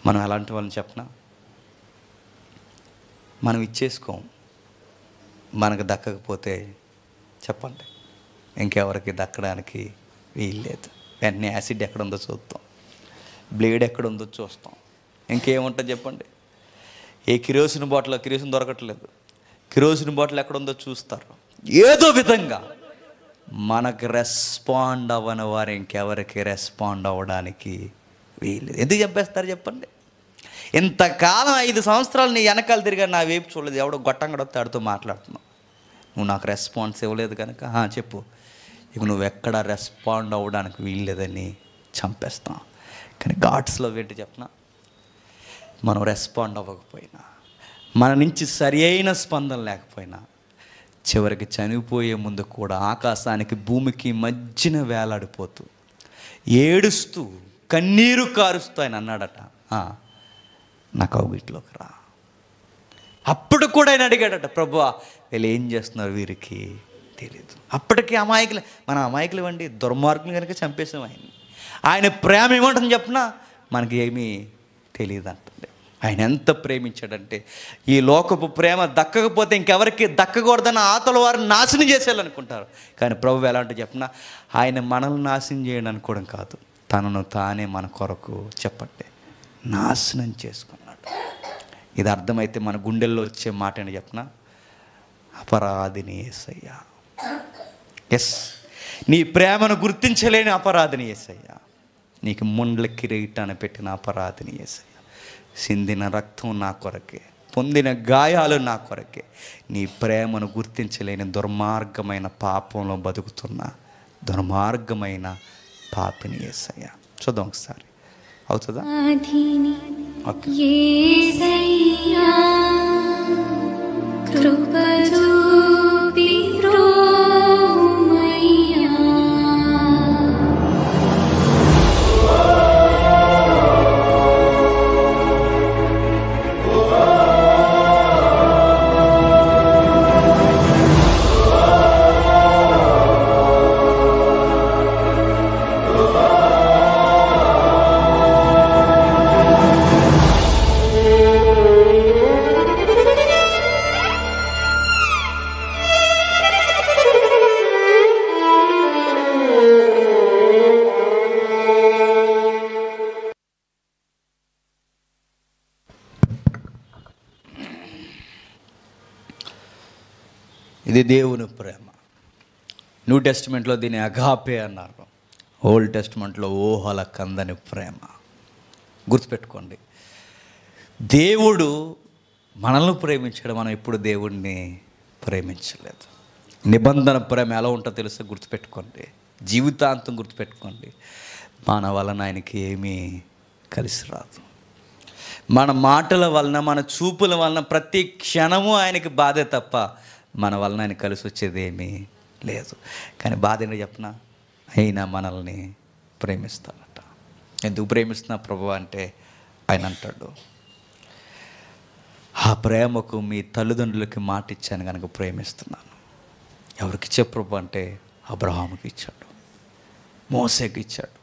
మనం ఎలాంటి వాళ్ళని చెప్పనా? మనం ఇచ్చేసుకోం. మనకు దక్కకపోతే చెప్పండి ఇంకెవరికి దక్కడానికి వీల్లేదు. వెంటనే యాసిడ్ ఎక్కడుందో చూస్తాం, బ్లేడ్ ఎక్కడుందో చూస్తాం, ఇంకేముంటుంది చెప్పండి? ఏ కిరోసిన్ బాటిల్ కిరోసిన్ దొరకట్లేదు, కిరోసిన్ బాటిల్ ఎక్కడుందో చూస్తారు. ఏదో విధంగా మనకు రెస్పాండ్ అవ్వని వారు ఇంకెవరికి రెస్పాండ్ అవ్వడానికి వీల్లేదు. ఎందుకు చెప్పేస్తారు చెప్పండి? ఇంతకాలం 5 సంవత్సరాలు నీ వెనకాల తిరిగా నా వైపు చూడలేదు, ఎవడో గొట్టంగా తాడుతూ మాట్లాడుతున్నావు, నువ్వు నాకు రెస్పాన్స్ ఇవ్వలేదు కనుక చెప్పు, ఇక నువ్వు ఎక్కడ రెస్పాండ్ అవ్వడానికి వీల్లేదని చంపేస్తాం. కానీ గాడ్స్ లవ్ ఏంటి చెప్పనా? మనం రెస్పాండ్ అవ్వకపోయినా, మన నుంచి సరి అయిన స్పందన లేకపోయినా, చివరికి చనిపోయే ముందు కూడా ఆకాశానికి భూమికి మధ్యన వేలాడిపోతూ ఏడుస్తూ కన్నీరు కారుస్తూ ఆయన అన్నాడట, నాకు వీటిలోకి రా. అప్పుడు కూడా ఆయన అడిగాడట, ప్రభువా వీళ్ళు ఏం చేస్తున్నారు వీరికి తెలీదు. అప్పటికి అమాయకులు, మన అమాయకులు ఇవ్వండి, దుర్మార్గులు కనుక చంపేసాం ఆయన్ని. ఆయన ప్రేమ ఏమంటుంది చెప్పినా మనకి ఏమీ తెలియదు అంటుంది. ఆయన ఎంత ప్రేమించాడంటే, ఈ లోకపు ప్రేమ దక్కకపోతే ఇంకెవరికి దక్కకూడదని ఆతల వారిని నాశనం చేసేయాలనుకుంటారు. కానీ ప్రభు ఎలాంటి చెప్పినా ఆయన మనల్ని నాశనం చేయడం అనుకోవడం కాదు, తనను తానే మన కొరకు చెప్పండి నాశనం చేసుకున్నాడు. ఇది అర్థమైతే మన గుండెల్లో వచ్చే మాట ఏంటి చెప్పిన? అపరాధిని యేసయ్యా. ఎస్, నీ ప్రేమను గుర్తించలేని అపరాధిని యేసయ్యా, నీకు ముండ్ల కిరీటాన్ని పెట్టిన అపరాధిని యేసయ్యా, సిందిన రక్తం నా కొరకే, పొందిన గాయాలు నా కొరకే, నీ ప్రేమను గుర్తించలేని దుర్మార్గమైన పాపంలో బతుకుతున్న దుర్మార్గమైన పాపిని యేసయ్యా. చూద్దాం ఒకసారి, అవుతుందా? ఇది దేవుని ప్రేమ. న్యూ టెస్టిమెంట్లో దీన్ని అగాపే అన్నారు, ఓల్డ్ టెస్టిమెంట్లో ఊహల కందని ప్రేమ. గుర్తుపెట్టుకోండి, దేవుడు మనల్ని ప్రేమించాడు, మనం ఎప్పుడు దేవుడిని ప్రేమించలేదు. నిబంధన ప్రేమ ఎలా ఉంటుందో తెలుసా? గుర్తుపెట్టుకోండి, జీవితాంతం గుర్తుపెట్టుకోండి. మన వలన ఆయనకి ఏమీ కలిసి రాదు. మన మాటల వలన, మన చూపుల వలన ప్రతి క్షణము ఆయనకి బాధే తప్ప మన వలన ఆయన కలిసి వచ్చేది ఏమీ లేదు. కానీ బాధ ఏంటో చెప్పనా? అయినా మనల్ని ప్రేమిస్తాడట. ఎందుకు ప్రేమిస్తున్నా ప్రభు అంటే ఆయన అంటాడు, ఆ ప్రేమకు మీ తల్లిదండ్రులకి మాట ఇచ్చాను కనుక ప్రేమిస్తున్నాను. ఎవరికి ఇచ్చే ప్రభు అంటే అబ్రహాముకి ఇచ్చాడు, మోసేకి ఇచ్చాడు,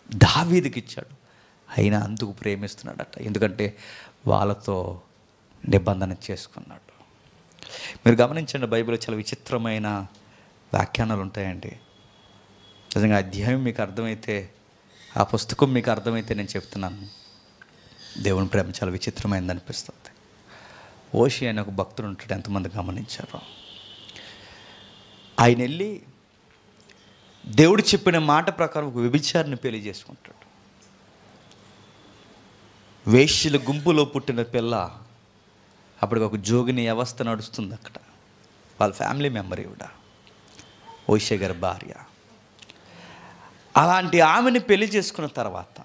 దావీదుకి ఇచ్చాడు. అయినా అందుకు ప్రేమిస్తున్నాడట, ఎందుకంటే వాళ్ళతో నిబంధన చేసుకున్నాడు. మీరు గమనించండి, బైబిల్లో చాలా విచిత్రమైన వ్యాఖ్యానాలు ఉంటాయండి. నిజంగా అధ్యాయం మీకు అర్థమైతే, ఆ పుస్తకం మీకు అర్థమైతే నేను చెప్తున్నాను, దేవుని ప్రేమ చాలా విచిత్రమైనది అనిపిస్తుంది. ఓషి అనే ఒక భక్తుడు ఉంటాడు, ఎంతమంది గమనించారు? ఆయన వెళ్ళి దేవుడు చెప్పిన మాట ప్రకారం ఒక వ్యభిచారిని పెళ్లి చేసుకుంటాడు. వేశ్యల గుంపులో పుట్టిన పిల్ల, అప్పటికి ఒక జోగిని వ్యవస్థ నడుస్తుంది అక్కడ. వాళ్ళ ఫ్యామిలీ మెంబర్ ఈవిడ, ఓషే గారి భార్య. అలాంటి ఆమెని పెళ్లి చేసుకున్న తర్వాత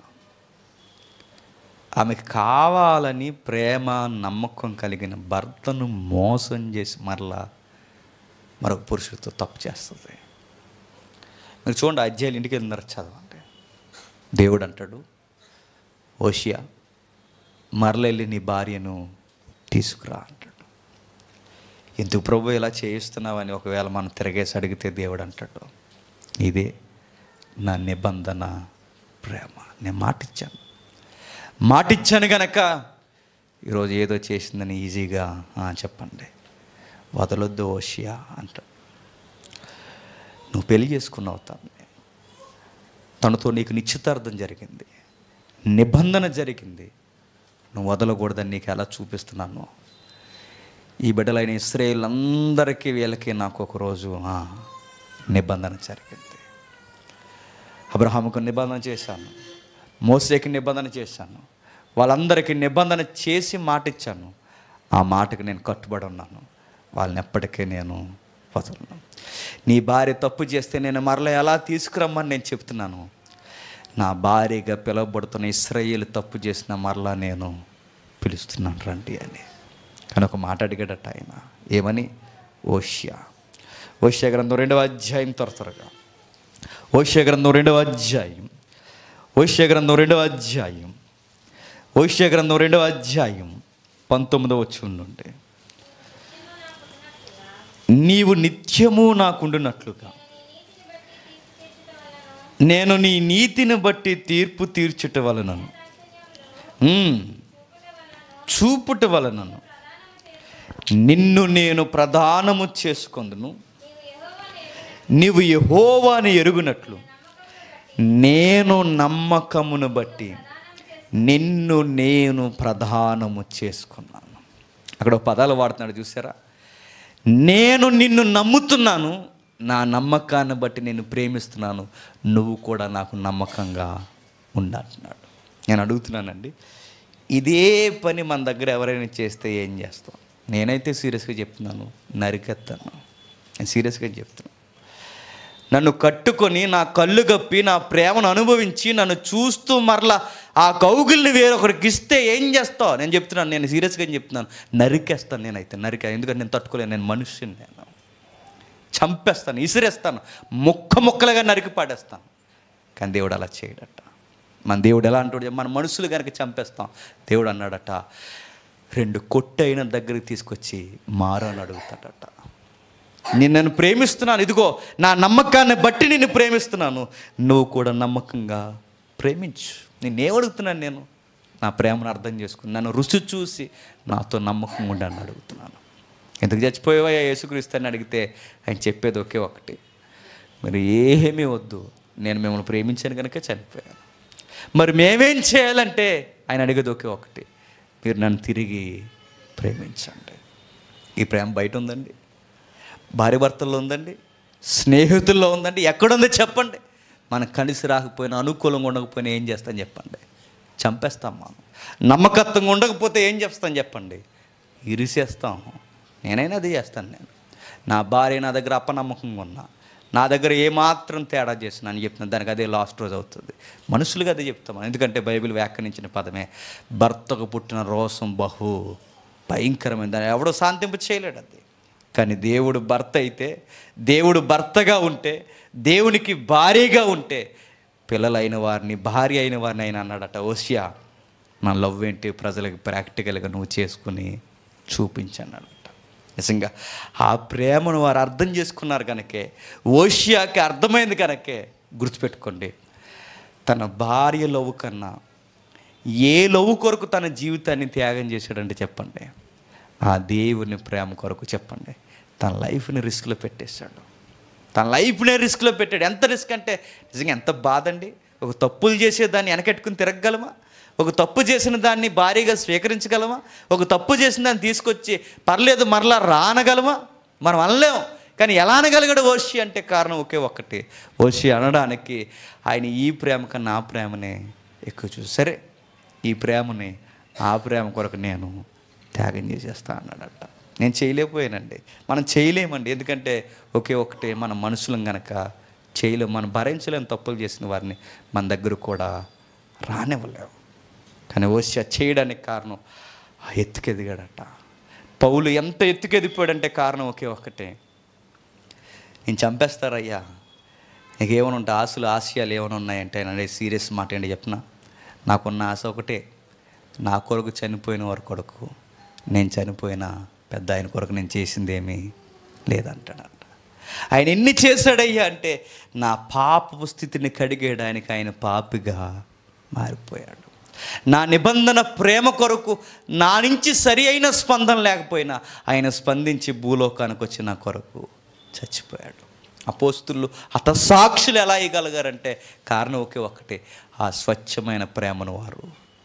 ఆమెకు కావాలని ప్రేమ నమ్మకం కలిగిన భర్తను మోసం చేసి మరలా మరొక పురుషుడితో తప్పు చేస్తుంది. మీరు చూడండి, అధ్యాయులు ఇంటికి వెళ్ళినారు చదవండి. దేవుడు అంటాడు, ఓషియా మరల వెళ్ళి నీ భార్యను తీసుకురా అంటాడు. ఎందుకు ప్రభు ఇలా చేయిస్తున్నావని ఒకవేళ మనం తిరగేసి అడిగితే దేవుడు అంటాడు, ఇదే నా నిబంధన ప్రేమ. నేను మాటిచ్చాను గనక ఈరోజు ఏదో చేసిందని ఈజీగా చెప్పండి, వదలొద్దు ఓషియా అంటాడు. నువ్వు పెళ్లి చేసుకున్నావు, తనతో నీకు నిశ్చితార్థం జరిగింది, నిబంధన జరిగింది, నువ్వు వదలకూడదని నీకు ఎలా చూపిస్తున్నాను. ఈ బిడ్డలైన ఇశ్రాయేలందరికీ వీళ్ళకి నాకు ఒకరోజు నిబంధన జరిగింది. అబ్రహాముకు నిబంధన చేశాను, మోసేకి నిబంధన చేశాను, వాళ్ళందరికీ నిబంధన చేసి మాట ఇచ్చాను. ఆ మాటకి నేను కట్టుబడి ఉన్నాను, వాళ్ళని ఎప్పటికీ నేను వదలను. నీ భార్య తప్పు చేస్తే నేను మరలా ఎలా తీసుకురమ్మని నేను చెప్తున్నాను. నా భార్యగా పిలువబడుతున్న ఇశ్రాయేలు తప్పు చేసిన మరలా నేను పిలుస్తున్నాను రండి అని. కానీ ఒక మాట అడిగాడట ఆయన, ఏమని? ఓషియా గ్రంథం 2వ అధ్యాయం, త్వరగా ఓషియా గ్రంథం 2వ అధ్యాయం, ఓషియా గ్రంథం 2వ అధ్యాయం, ఓషియా గ్రంథం 2వ అధ్యాయం 19వ వచనం నుండి, నీవు నిత్యము నాకుండునట్లుగా నేను నీ నీతిని బట్టి తీర్పు తీర్చుట వలనను చూపుట వలనను నిన్ను నేను ప్రదానము చేసుకొందును. నీవు యెహోవాని ఎరుగునట్లు నేను నమ్మకమును బట్టి నిన్ను నేను ప్రదానము చేసుకున్నాను. అక్కడ పదాలు వాడుతున్నాడు చూసారా? నేను నిన్ను నమ్ముతున్నాను, నా నమ్మకాన్ని బట్టి నేను ప్రేమిస్తున్నాను, నువ్వు కూడా నాకు నమ్మకంగా ఉండంటున్నాడు. నేను అడుగుతున్నానండి, ఇదే పని మన దగ్గర ఎవరైనా చేస్తే ఏం చేస్తాం? నేనైతే సీరియస్గా చెప్తున్నాను, నరికెత్తాను. నేను సీరియస్గా చెప్తున్నాను. నన్ను కట్టుకొని నా కళ్ళు గప్పి నా ప్రేమను అనుభవించి నన్ను చూస్తూ మరలా ఆ కౌగిల్ని వేరొకరికి ఇస్తే ఏం చేస్తావు? నేను చెప్తున్నాను, నేను సీరియస్గా చెప్తున్నాను, నరికేస్తాను. నేనైతే ఎందుకంటే నేను తట్టుకోలేను, నేను మనుష్యుని, నేను చంపేస్తాను, ఇసిరేస్తాను, ముక్కలుగా నరికి పాడేస్తాను. కానీ దేవుడు అలా చేయడట. మన దేవుడు ఎలా అంటాడు? మన మనుషులు కనుక చంపేస్తాం. దేవుడు అన్నాడట, 2 కొట్టైన దగ్గరికి తీసుకొచ్చి మారని అడుగుతాడట. నన్ను ప్రేమిస్తున్నాను, ఇదిగో నా నమ్మకాన్ని బట్టి నిన్ను ప్రేమిస్తున్నాను, నువ్వు కూడా నమ్మకంగా ప్రేమించు. నేనేమడుగుతున్నాను? నేను నా ప్రేమను అర్థం చేసుకుని నన్ను రుచి చూసి నాతో నమ్మకం ఉండని అడుగుతున్నాను. ఎందుకు చచ్చిపోయావా యేసుక్రీస్తు అని అడిగితే ఆయన చెప్పేది ఒకే ఒకటి, మరి ఏమీ వద్దు, నేను మిమ్మల్ని ప్రేమించాను కనుక చనిపోయాను. మరి మేమేం చేయాలంటే ఆయన అడిగేది ఒకే ఒకటి, మీరు నన్ను తిరిగి ప్రేమించండి. ఈ ప్రేమ బయట ఉందండి, భార్య భర్తల్లో ఉందండి, స్నేహితుల్లో ఉందండి, ఎక్కడుందో చెప్పండి. మనం కలిసి రాకపోయినా, అనుకూలంగా ఉండకపోయినా ఏం చేస్తాం చెప్పండి? చంపేస్తాం. మనం నమ్మకత్వంగా ఉండకపోతే ఏం చేస్తాం చెప్పండి? ఇరిసేస్తాం. నేనైనా అది చేస్తాను. నా భార్య నా దగ్గర అపనమ్మకంగా ఉన్నా, నా దగ్గర ఏమాత్రం తేడా చేసినా అని చెప్తున్నాను, దానికి అదే లాస్ట్ రోజు అవుతుంది. మనుషులుగా అదే చెప్తాం. ఎందుకంటే బైబిల్ వ్యాఖ్యానించిన పదమే భర్తకు పుట్టిన రోషం బహు భయంకరమైన, దాన్ని ఎవడో శాంతింప చేయలేడు. అది కానీ దేవుడు భర్త అయితే, దేవుడు భర్తగా ఉంటే, దేవునికి భార్యగా ఉంటే, పిల్లలైన వారిని, భార్య అయిన వారిని ఆయన అన్నాడట, హోషేయ నా లవ్ ఏంటి ప్రజలకు ప్రాక్టికల్గా నువ్వు చేసుకుని చూపించన్నాడట. నిజంగా ఆ ప్రేమను వారు అర్థం చేసుకున్నారు కనుకే, హోషేయకి అర్థమైంది కనుకే, గుర్తుపెట్టుకోండి, తన భార్య లవ్ కన్నా ఏ లవ్ కొరకు తన జీవితాన్ని త్యాగం చేశాడంటే చెప్పండి? ఆ దేవుని ప్రేమ కొరకు చెప్పండి. తన లైఫ్ని రిస్క్లో పెట్టేశాడు. తన లైఫ్నే రిస్క్లో పెట్టాడు. ఎంత రిస్క్ అంటే నిజంగా ఎంత బాధ అండి. ఒక తప్పులు చేసేదాన్ని వెనకెట్టుకుని తిరగగలమా? ఒక తప్పు చేసిన దాన్ని భారీగా స్వీకరించగలమా? ఒక తప్పు చేసిన దాన్ని తీసుకొచ్చి పర్లేదు మరలా రానగలమా? మనం అనలేము. కానీ ఎలా అనగలిగాడు హోషేయ అంటే కారణం ఒకే ఒక్కటి. హోషేయ అనడానికి ఆయన ఈ ప్రేమ కన్నా ఆ ప్రేమనే ఎక్కువ చూసి, సరే ఈ ప్రేమని ఆ ప్రేమ కొరకు నేను త్యాగం చేసేస్తా అన్నాడట. నేను చేయలేకపోయానండి, మనం చేయలేమండి. ఎందుకంటే ఒకే ఒకటే, మన మనుషులం గనక చేయలేము. మనం భరించలేము తప్పులు చేసిన వారిని మన దగ్గర కూడా రానివ్వలేము. కానీ హోషేయ చేయడానికి కారణం ఆ ఎత్తుకెదిగాడట. పౌలు ఎంత ఎత్తుకెదిగిపోయాడంటే కారణం ఒకే ఒక్కటే, నేను చంపేస్తారయ్యా, నీకు ఏమైనా ఉంటే ఆశలు ఆశయాలు ఏమైనా ఉన్నాయంటే అనేది సీరియస్ మాట ఏంటి చెప్పనా? నాకున్న ఆశ ఒకటే, నా కొరకు చనిపోయిన వారి కొరకు, నేను చనిపోయిన పెద్ద ఆయన కొరకు నేను చేసింది ఏమీ లేదంటాడంట. ఆయన ఎన్ని చేశాడయ్యా అంటే, నా పాపపు స్థితిని కడిగేయడానికి ఆయన పాపిగా మారిపోయాడు. నా నిబంధన ప్రేమ కొరకు నా నుంచి సరి అయిన స్పందన లేకపోయినా ఆయన స్పందించి భూలోకానికి వచ్చి నా కొరకు చచ్చిపోయాడు. అపోస్తులు హతసాక్షులు ఎలా ఇవ్వగలిగారంటే కారణం ఒకే ఒక్కటే, ఆ స్వచ్ఛమైన ప్రేమను వారు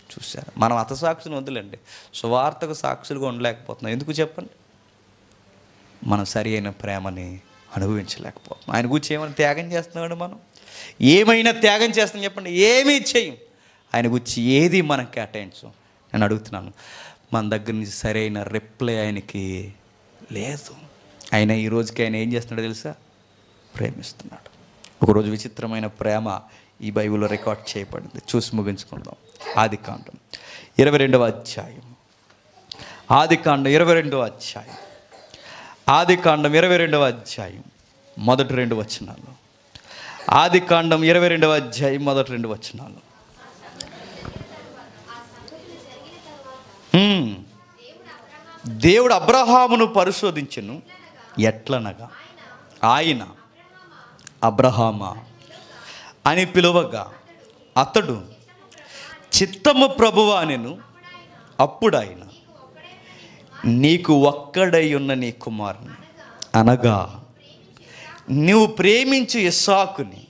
చూశారు. మనం హతసాక్షులు వదిలేండి, సువార్తకు సాక్షులుగా ఉండలేకపోతున్నాం. ఎందుకు చెప్పండి? మనం సరి అయిన ప్రేమని అనుభవించలేకపోతున్నాం. ఆయన గురించి ఏమైనా త్యాగం చేస్తున్నామండి? మనం ఏమైనా త్యాగం చేస్తాం చెప్పండి? ఏమీ చేయం. ఆయన గురించి ఏది మనం కేటాయించం. నేను అడుగుతున్నాను, మన దగ్గర నుంచి సరైన రిప్లై ఆయనకి లేదు. ఆయన ఈ రోజుకి ఆయన ఏం చేస్తున్నాడో తెలుసా? ప్రేమిస్తున్నాడు. ఒకరోజు విచిత్రమైన ప్రేమ ఈ బైబిల్లో రికార్డ్ చేయబడింది. చూసి ముగించుకుందాం. ఆదికాండం 22వ అధ్యాయం. ఆదికాండం 22వ అధ్యాయం. ఆదికాండం 22వ అధ్యాయం మొదటి 2 వచనాలు. ఆదికాండం 22వ అధ్యాయం మొదటి 2 వచనాలు. దేవుడు అబ్రహామును పరిశోధించెను, ఎట్లనగా ఆయన అబ్రహామా అని పిలువగా అతడు చిత్తము ప్రభువా అనెను. అప్పుడు ఆయన, నీకు ఒక్కడై ఉన్న నీ కుమారుని అనగా నువ్వు ప్రేమించు ఇస్సాకుని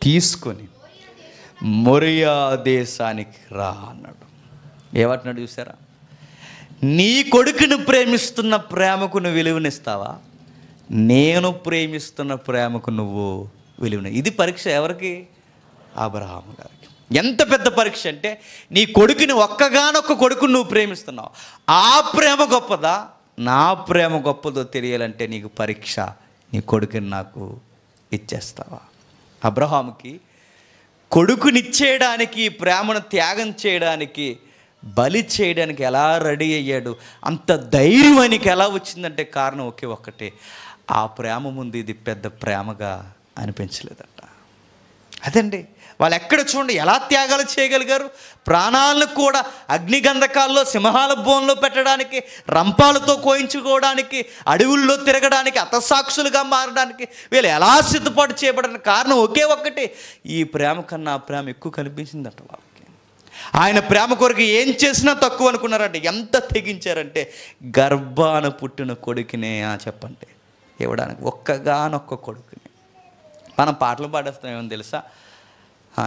తీసుకొని మొరియా దేశానికి రా అన్నాడు. ఏమంటున్నాడు చూసారా? నీ కొడుకును ప్రేమిస్తున్న ప్రేమకు నువ్వు విలువనిస్తావా? నేను ప్రేమిస్తున్న ప్రేమకు నువ్వు విలువని. ఇది పరీక్ష ఎవరికి? అబ్రహాము గారికి. ఎంత పెద్ద పరీక్ష అంటే, నీ కొడుకుని ఒక్కగానొక్క కొడుకుని నువ్వు ప్రేమిస్తున్నావు. ఆ ప్రేమ గొప్పదా, నా ప్రేమ గొప్పదో తెలియాలంటే నీకు పరీక్ష. నీ కొడుకుని నాకు ఇచ్చేస్తావా? అబ్రహాముకి కొడుకునిచ్చేయడానికి, ప్రేమను త్యాగం చేయడానికి, బలి చేయడానికి ఎలా రెడీ అయ్యాడు? అంత ధైర్యం ఆయనకి ఎలా వచ్చిందంటే కారణం ఒకే ఒక్కటే, ఆ ప్రేమ ముందు ఇది పెద్ద ప్రేమగా అనిపించలేదట. అదండి, వాళ్ళు ఎక్కడ చూడండి ఎలా త్యాగాలు చేయగలిగారు. ప్రాణాలను కూడా అగ్నిగంధకాల్లో, సింహాల బోన్లో పెట్టడానికి, రంపాలతో కోయించుకోవడానికి, అడవుల్లో తిరగడానికి, హతసాక్షులుగా మారడానికి వీళ్ళు ఎలా సిద్ధపాటు చేయబడిన కారణం ఒకే ఒక్కటి, ఈ ప్రేమ కన్నా ఆ ప్రేమ ఎక్కువ కనిపించిందట వాళ్ళకి. ఆయన ప్రేమ కొరకు ఏం చేసినా తక్కువ అనుకున్నారంటే, ఎంత తెగించారంటే గర్భాన పుట్టిన కొడుకునే చెప్పండి ఇవ్వడానికి, ఒక్కగానొక్క కొడుకుని. మనం పాటలు పాడేస్తాం, ఏమని తెలుసా?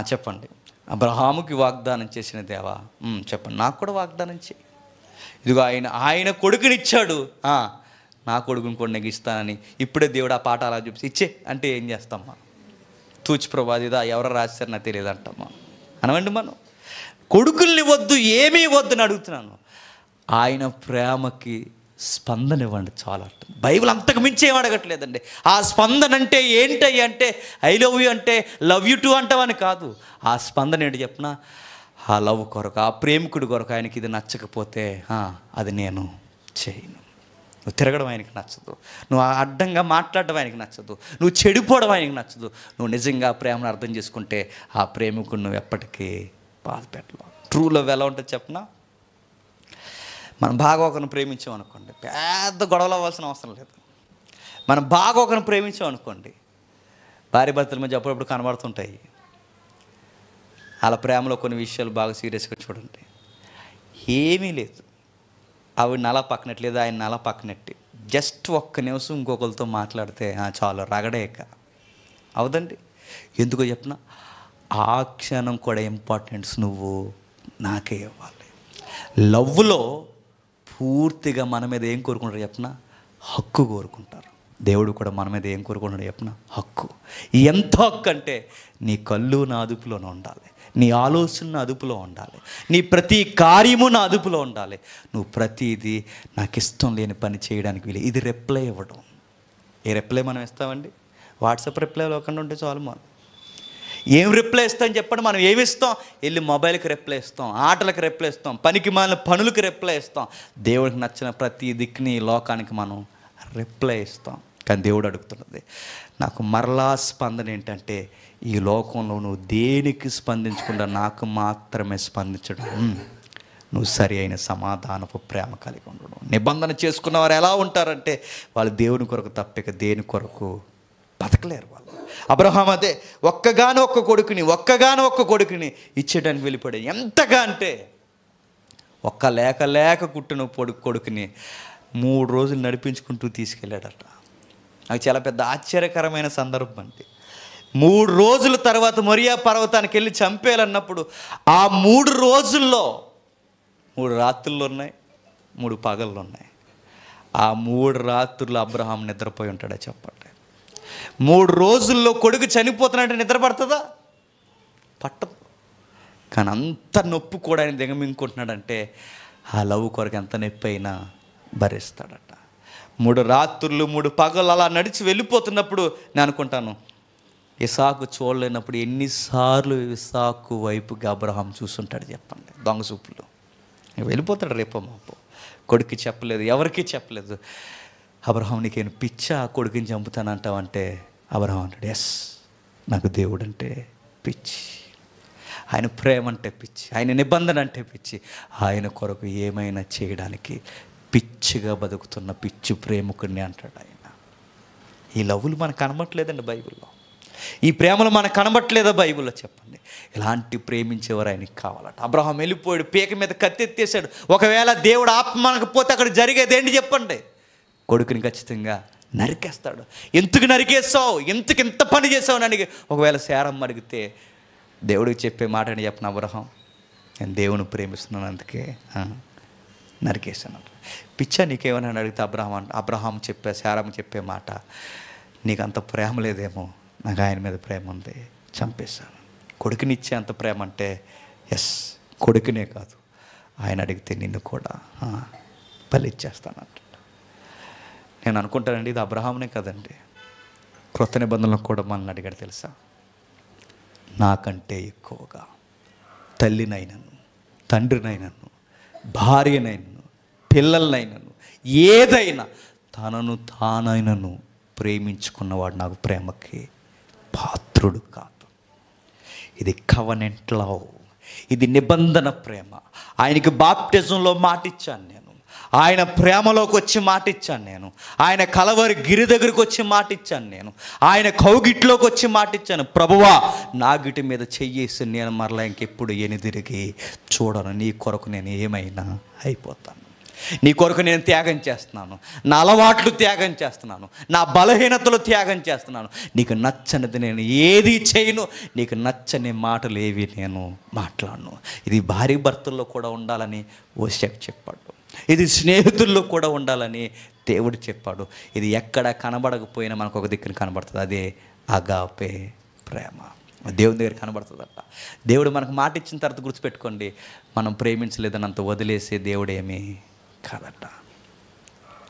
చెప్పండి. అబ్రహాముకి వాగ్దానం చేసిన దేవా, చెప్పండి నాకు కూడా వాగ్దానం చేయి. ఇదిగో ఆయన కొడుకునిచ్చాడు, నా కొడుకుని కూడా నీకు ఇస్తానని ఇప్పుడే దేవుడు ఆ పాట అలా చూపిస్తే ఇచ్చే అంటే ఏం చేస్తామ్మా? తూచి ప్రభా ఇదా ఎవరో రాశారు నాకు తెలియదు అంటమ్మా అనవండి. మనం కొడుకుల్ని వద్దు, ఏమీ వద్దని అడుగుతున్నాను. ఆయన ప్రేమకి స్పందన ఇవ్వండి చాలా అంట. బైబిల్ అంతకు మించి ఏం అడగట్లేదండి. ఆ స్పందన అంటే ఏంటయ్యి అంటే ఐ లవ్ యూ అంటే లవ్ యూ టూ అంటావని కాదు. ఆ స్పందన ఏంటి చెప్పిన, ఆ లవ్ కొరకు, ఆ ప్రేమికుడి కొరకు ఆయనకి ఇది నచ్చకపోతే అది నేను చేయను. నువ్వు తిరగడం ఆయనకి నచ్చదు, నువ్వు అడ్డంగా మాట్లాడడం ఆయనకి నచ్చదు, నువ్వు చెడిపోవడం ఆయనకి నచ్చదు. నువ్వు నిజంగా ప్రేమను అర్థం చేసుకుంటే ఆ ప్రేమికుడు నువ్వు ఎప్పటికీ బాధ పెట్టలేవు. ట్రూ లవ్ ఎలా ఉంటుంది చెప్పనా? మనం బాగా ఒకరిని ప్రేమించామనుకోండి, పెద్ద గొడవలు అవ్వాల్సిన అవసరం లేదు. మనం బాగా ఒకరిని ప్రేమించామనుకోండి, భార్య భర్తల మధ్య అప్పుడప్పుడు కనబడుతుంటాయి. అలా ప్రేమలో కొన్ని విషయాలు బాగా సీరియస్గా చూడండి. ఏమీ లేదు, ఆవిడని అలా పక్కనట్లేదు, ఆయన అలా పక్కనెట్టి జస్ట్ ఒక్క నిమిషం ఇంకొకరితో మాట్లాడితే చాలు రగడేక అవదండి. ఎందుకో చెప్పిన, ఆ క్షణం కూడా ఇంపార్టెన్స్ నువ్వు నాకే ఇవ్వాలి. లవ్లో పూర్తిగా మన మీద ఏం కోరుకుంటారు చెప్పిన, హక్కు కోరుకుంటారు. దేవుడు కూడా మన మీద ఏం కోరుకుంటాడు చెప్పిన, హక్కు. ఎంత హక్కు అంటే నీ కళ్ళు నా అదుపులోనే ఉండాలి, నీ ఆలోచన నా అదుపులో ఉండాలి, నీ ప్రతి కార్యము నా అదుపులో ఉండాలి. నువ్వు ప్రతిదీ నాకు ఇష్టం లేని పని చేయడానికి వీలు. ఇది రిప్లై ఇవ్వడం. ఏ రిప్లై మనం ఇస్తామండి? వాట్సాప్ రిప్లై ఇవ్వకుండా ఉంటే చాలు. మనం ఏం రిప్లై ఇస్తాం చెప్పండి? మనం ఏమి ఇస్తాం? వెళ్ళి మొబైల్కి రిప్లై ఇస్తాం, ఆటలకు రిప్లై ఇస్తాం, పనికి మాలిన పనులకు రిప్లై ఇస్తాం. దేవుడికి నచ్చిన ప్రతి దిక్కుని లోకానికి మనం రిప్లై ఇస్తాం. కానీ దేవుడు అడుగుతున్నది, నాకు మరలా స్పందన ఏంటంటే, ఈ లోకంలో నువ్వు దేనికి స్పందించకుండా నాకు మాత్రమే స్పందించడం, నువ్వు సరి అయిన సమాధానపు ప్రేమ కలిగి ఉండడం. నిబంధన చేసుకున్న వారు ఎలా ఉంటారంటే, వాళ్ళు దేవుని కొరకు తప్పిక దేని కొరకు బతకలేరు. వాళ్ళు అబ్రహాం అదే ఒక్కగానో ఒక్క కొడుకుని ఇచ్చేయడానికి వెళ్ళిపోయాడు. ఎంతగా అంటే ఒక్క లేక కుట్టిన కొడుకుని 3 రోజులు నడిపించుకుంటూ తీసుకెళ్ళాడట. అది చాలా పెద్ద ఆశ్చర్యకరమైన సందర్భం అండి. 3 రోజుల తర్వాత మొరియా పర్వతానికి వెళ్ళి చంపేయాలన్నప్పుడు ఆ 3 రోజుల్లో 3 రాత్రులు ఉన్నాయి, 3 పగళ్ళు ఉన్నాయి. ఆ 3 రాత్రులు అబ్రహాం నిద్రపోయి ఉంటాడా చెప్పండి? 3 రోజుల్లో కొడుకు చనిపోతున్నట్టు నిద్ర పడుతుందా? పట్టదు. కానీ అంత నొప్పి కూడా ఆయన దిగమింగుకుంటున్నాడంటే ఆ లవ్ కొరకు ఎంత నొప్పి అయినా భరిస్తాడట. 3 రాత్రులు 3 పగలు అలా నడిచి వెళ్ళిపోతున్నప్పుడు నేను అనుకుంటాను, ఇసాకు చూడలేనప్పుడు ఎన్నిసార్లు ఇసాకు వైపుగా అబ్రహాం చూస్తుంటాడు చెప్పండి? దొంగ చూపులు. వెళ్ళిపోతాడు రేపో మాపో. కొడుకు చెప్పలేదు, ఎవరికీ చెప్పలేదు. అబ్రహాం నీకేను పిచ్చా కొడుకుని చంపుతానంటావంటే అబ్రహాం అంటాడు, ఎస్ నాకు దేవుడు అంటే పిచ్చి, ఆయన ప్రేమ అంటే పిచ్చి, ఆయన నిబంధన అంటే పిచ్చి, ఆయన కొరకు ఏమైనా చేయడానికి పిచ్చిగా బతుకుతున్న పిచ్చి ప్రేమికుడిని అంటాడు ఆయన. ఈ లవ్లు మనకు కనబట్లేదండి బైబిల్లో, ఈ ప్రేమలు మనకు కనబట్లేదా బైబిల్లో చెప్పండి? ఇలాంటి ప్రేమించేవారు ఆయనకి కావాలట. అబ్రహాం వెళ్ళిపోయాడు, పీక మీద కత్తెత్తేసాడు. ఒకవేళ దేవుడు ఆపమనకపోతే అక్కడ జరిగేది ఏంటి చెప్పండి? కొడుకుని ఖచ్చితంగా నరికేస్తాడు. ఎందుకు నరికేస్తావు, ఎందుకు ఇంత పని చేసావు అని అడిగి ఒకవేళ శారమ్మ అడిగితే దేవుడికి చెప్పే మాట అని చెప్పిన అబ్రహాం, నేను దేవుని ప్రేమిస్తున్నాను అందుకే నరికేస్తాను. పిచ్చా నీకేమైనా అడిగితే అబ్రహాం చెప్పే శారమ్మ చెప్పే మాట, నీకు అంత ప్రేమ లేదేమో, నాకు ఆయన మీద ప్రేమ ఉంది, చంపేశాను. కొడుకునిచ్చే అంత ప్రేమ అంటే ఎస్, కొడుకునే కాదు ఆయన అడిగితే నిన్ను కూడా బలిచ్చేస్తానంట. నేను అనుకుంటానండి ఇది అబ్రహామునే కదండి, క్రొత్త నిబంధనలకు కూడా మనల్ని అడిగాడు తెలుసా? నాకంటే ఎక్కువగా తల్లినైనను, తండ్రినైనను, భార్యనైనను, పిల్లలనైనను, ఏదైనా తనను తానైనను ప్రేమించుకున్నవాడు నాకు ప్రేమకి పాత్రుడు కాదు. ఇది కవనెంట్ లవ్, ఇది నిబంధన ప్రేమ. ఆయనకి బాప్టిజంలో మాటిచ్చాను నేను, ఆయన ప్రేమలోకి వచ్చి మాటిచ్చాను నేను, ఆయన కలవరి గిరి దగ్గరికి వచ్చి మాటిచ్చాను నేను, ఆయన కౌగిట్లోకి వచ్చి మాటిచ్చాను, ప్రభువా నా గిటి మీద చెయ్యేసి నేను మరలా ఇంకెప్పుడు ఎనిదిరిగి చూడను, నీ కొరకు నేను ఏమైనా అయిపోతాను, నీ కొరకు నేను త్యాగం చేస్తున్నాను, నా అలవాట్లు త్యాగం చేస్తున్నాను, నా బలహీనతలు త్యాగం చేస్తున్నాను, నీకు నచ్చనిది నేను ఏది చేయను, నీకు నచ్చని మాటలు ఏవి నేను మాట్లాడను. ఇది భార్య భర్తల్లో కూడా ఉండాలని ఓషియాకు చెప్పాడు, ఇది స్నేహితుల్లో కూడా ఉండాలని దేవుడు చెప్పాడు, ఇది ఎక్కడ కనబడకపోయినా మనకు ఒక దిక్కున కనబడుతుంది, అదే అగాపే ప్రేమ. దేవుని దగ్గర కనబడుతుందట. దేవుడు మనకు మాట ఇచ్చిన తర్వాత గుర్తుపెట్టుకోండి, మనం ప్రేమించలేదని అంత వదిలేసే దేవుడేమీ కాదట.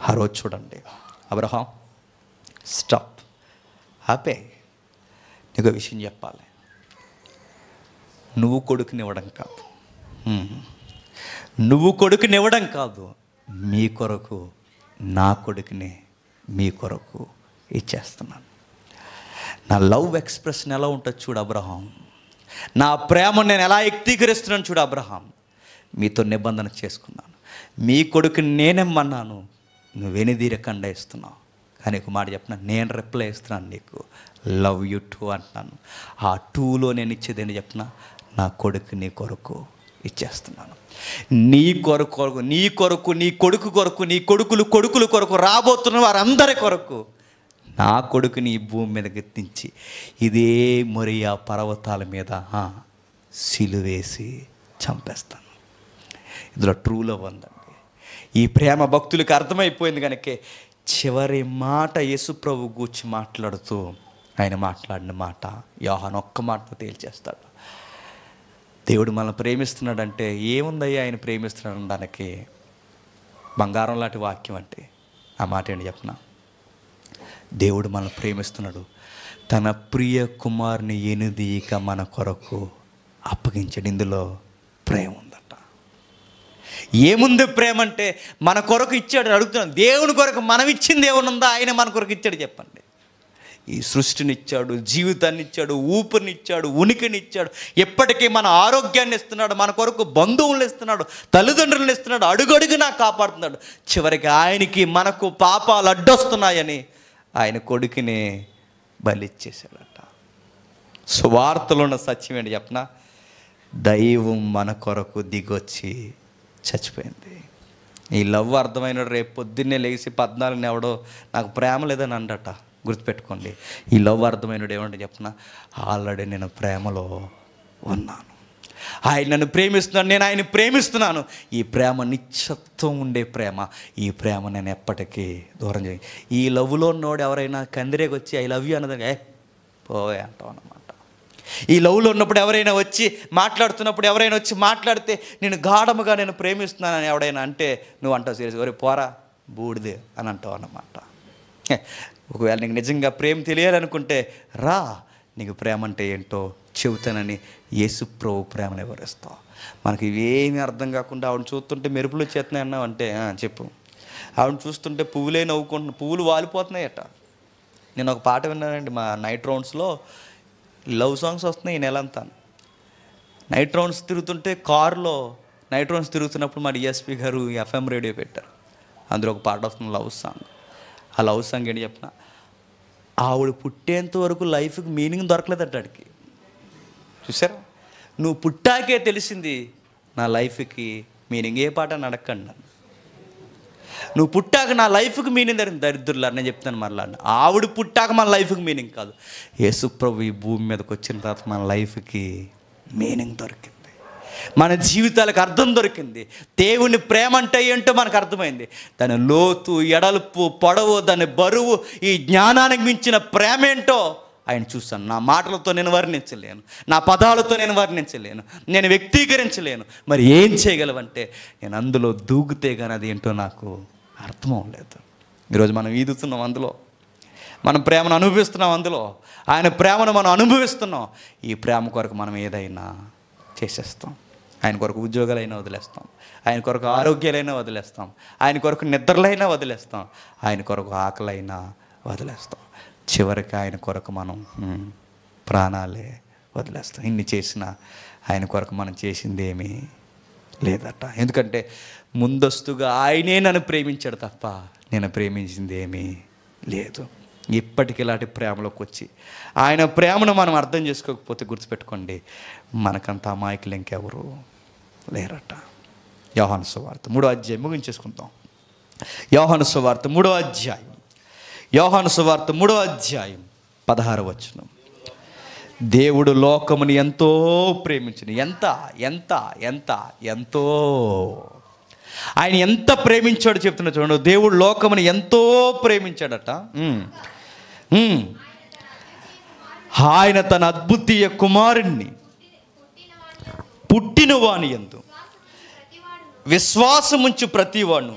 ఆ రోజు చూడండి, అబ్రహాం స్టాప్, ఆపే. నీకు విషయం చెప్పాలి, నువ్వు కొడుకునివ్వడం కాదు, నువ్వు కొడుకునివ్వడం కాదు, మీ కొరకు నా కొడుకుని మీ కొరకు ఇచ్చేస్తున్నాను. నా లవ్ ఎక్స్ప్రెషన్ ఎలా ఉంటుంది చూడు అబ్రహాం, నా ప్రేమను నేను ఎలా వ్యక్తీకరిస్తున్నాను చూడు అబ్రహాం. మీతో నిబంధన చేసుకున్నాను, మీ కొడుకుని నేనేమన్నాను, నువ్వెనిదీరకుండా ఇస్తున్నావు. కానీ ఒక మాట చెప్పిన, నేను రిప్లై ఇస్తున్నాను నీకు, లవ్ యూ టూ అంటున్నాను. ఆ టూలో నేను ఇచ్చేది ఏంటి చెప్పిన, నా కొడుకు నీ కొరకు ఇచ్చేస్తున్నాను. నీ కొరకు, నీ కొరకు, నీ కొడుకు కొరకు, నీ కొడుకుల కొరకు, రాబోతున్న వారందరి కొరకు నా కొడుకుని ఈ భూమి మీదకి ఎత్తించి ఇదే మొరియా పర్వతాల మీద సిలువేసి చంపేస్తాను. ఇందులో ట్రూ లవ్ ఉందండి. ఈ ప్రేమ భక్తులకు అర్థమైపోయింది కనుక చివరి మాట యేసుప్రభు గూర్చి మాట్లాడుతూ ఆయన మాట్లాడిన మాట యోహాను ఒక్క మాటతో తేల్చేస్తాడు. దేవుడు మనల్ని ప్రేమిస్తున్నాడంటే ఏముందయ్యా ఆయన ప్రేమిస్తున్నాడు దానికి? బంగారం లాంటి వాక్యం అంటే ఆ మాట ఏంటి చెప్పనా? దేవుడు మనల్ని ప్రేమిస్తున్నాడు, తన ప్రియ కుమారుని ఎనుదీక మన కొరకు అప్పగించాడు. ఇందులో ప్రేమ ఉందట. ఏముంది ప్రేమ అంటే? మన కొరకు ఇచ్చాడు. అడుగుతున్నాను, దేవుని కొరకు మనం ఇచ్చింది ఏమనుందా? ఆయన మన కొరకు ఇచ్చాడు. చెప్పండి. ఈ సృష్టిని ఇచ్చాడు, జీవితాన్ని ఇచ్చాడు, ఊపిరినిచ్చాడు, ఉనికినిచ్చాడు, ఎప్పటికీ మన ఆరోగ్యాన్ని ఇస్తున్నాడు, మన కొరకు బంధువులను ఇస్తున్నాడు, తల్లిదండ్రులను ఇస్తున్నాడు, అడుగడుగునా కాపాడుతున్నాడు. చివరికి ఆయనకి మనకు పాపాలు అడ్డొస్తున్నాయని ఆయన కొడుకుని బలిచ్చేశాడట. సువార్తలో ఉన్న సత్యం ఏంటి చెప్పనా? దైవం మన కొరకు దిగొచ్చి చచ్చిపోయింది. ఈ లవ్ అర్థమైన రేపు పొద్దున్నే లేచి 14 ఎవడో నాకు ప్రేమ లేదని అండట. గుర్తుపెట్టుకోండి, ఈ లవ్ అర్థమైనడు ఏమంటే చెప్పనా? ఆల్రెడీ నేను ప్రేమలో ఉన్నాను, ఆయన నన్ను ప్రేమిస్తున్నాను, నేను ఆయన ప్రేమిస్తున్నాను. ఈ ప్రేమ నిత్యత్వం ఉండే ప్రేమ. ఈ ప్రేమ నేను ఎప్పటికీ దూరం చేయ. ఈ లవ్లో ఉన్నోడు ఎవరైనా కందిరేకి వచ్చి ఐ లవ్ యూ అన్నది పోవే అంటాం అన్నమాట. ఈ లవ్లో ఉన్నప్పుడు ఎవరైనా వచ్చి మాట్లాడుతున్నప్పుడు ఎవరైనా వచ్చి మాట్లాడితే నేను గాఢముగా నేను ప్రేమిస్తున్నానని ఎవడైనా అంటే నువ్వు అంటావు సీరియస్, ఒరే పోరా బూడిదే అని అంటావు అన్నమాట. ఒకవేళ నీకు నిజంగా ప్రేమ తెలియాలనుకుంటే రా, నీకు ప్రేమ అంటే ఏంటో చెబుతానని యేసుప్రభు ప్రేమను వివరిస్తావు. మనకి ఇవేమీ అర్థం కాకుండా ఆవిడ చూస్తుంటే మెరుపులు వచ్చేస్తున్నాయి అన్నావు అంటే చెప్పు. ఆవిడ చూస్తుంటే పువ్వులే నవ్వుకుంటున్నా, పువ్వులు వాలిపోతున్నాయట. నేను ఒక పాట విన్నానండి, మా నైట్ రౌండ్స్లో లవ్ సాంగ్స్ వస్తున్నాయి ఈ నెలంతా. నైట్ రౌండ్స్ తిరుగుతుంటే కారులో నైట్ రౌండ్స్ తిరుగుతున్నప్పుడు మా డిఎస్పీ గారు FM రేడియో పెట్టారు. అందులో ఒక పాట వస్తుంది, లవ్ సాంగ్. ఆ లవ్ సాంగ్ ఏంటి చెప్పిన, ఆవిడ పుట్టేంత వరకు లైఫ్కి మీనింగ్ దొరకలేదట వాడికి. చూసారా? నువ్వు పుట్టాకే తెలిసింది నా లైఫ్కి మీనింగ్. ఏ పాట అని అడగండి నన్ను. నువ్వు పుట్టాక నా లైఫ్కి మీనింగ్ దొరికింది. దరిద్రులా నేను చెప్తాను మరలా, ఆవిడ పుట్టాక మన లైఫ్కి మీనింగ్ కాదు, యేసుప్రభు ఈ భూమి మీదకి వచ్చిన తర్వాత మన లైఫ్కి మీనింగ్ దొరికింది, మన జీవితాలకు అర్థం దొరికింది. దేవుని ప్రేమ అంటే ఏంటో మనకు అర్థమైంది. దాని లోతు, ఎడల్పు, పొడవు, దాని బరువు, ఈ జ్ఞానానికి మించిన ప్రేమ ఏంటో ఆయన చూశాను. నా మాటలతో నేను వర్ణించలేను, నా పదాలతో నేను వర్ణించలేను, నేను వ్యక్తీకరించలేను. మరి ఏం చేయగలవంటే నేను అందులో దూకితే కానీ అది ఏంటో నాకు అర్థం అవ్వలేదు. ఈరోజు మనం ఈదుతున్నాం అందులో, మనం ప్రేమను అనుభవిస్తున్నాం అందులో, ఆయన ప్రేమను మనం అనుభవిస్తున్నాం. ఈ ప్రేమ కొరకు మనం ఏదైనా చేసేస్తాం. ఆయన కొరకు ఉద్యోగాలైనా వదిలేస్తాం, ఆయన కొరకు ఆరోగ్యాలైనా వదిలేస్తాం, ఆయన కొరకు నిద్రలైనా వదిలేస్తాం, ఆయన కొరకు ఆకలైనా వదిలేస్తాం. చివరికి ఆయన కొరకు మనం ప్రాణాలే వదిలేస్తాం. ఇన్ని చేసినా ఆయన కొరకు మనం చేసింది ఏమీ లేదట. ఎందుకంటే ముందస్తుగా ఆయనే నన్ను ప్రేమించాడు తప్ప నేను ప్రేమించింది ఏమీ లేదు. ఇప్పటికి ఇలాంటి ప్రేమలోకి వచ్చి ఆయన ప్రేమను మనం అర్థం చేసుకోకపోతే గుర్తుపెట్టుకోండి, మనకంత అమాయకులు ఇంకెవరు లేరట. యోహాను సువార్త 3వ అధ్యాయం ముగించేసుకుంటాం. యోహాను సువార్త 3వ అధ్యాయం, యోహాను సువార్త 3వ అధ్యాయం 16వ వచనం. దేవుడు లోకముని ఎంతో ప్రేమించిన, ఎంత ఎంత ఎంత ఎంతో ఆయన ఎంత ప్రేమించాడో చెప్తున్నా చూడండి. దేవుడు లోకముని ఎంతో ప్రేమించాడట. ఆయన తన అద్భుతీయ కుమారుణ్ణి పుట్టిన వాని యందు విశ్వాసముంచు ప్రతివాడు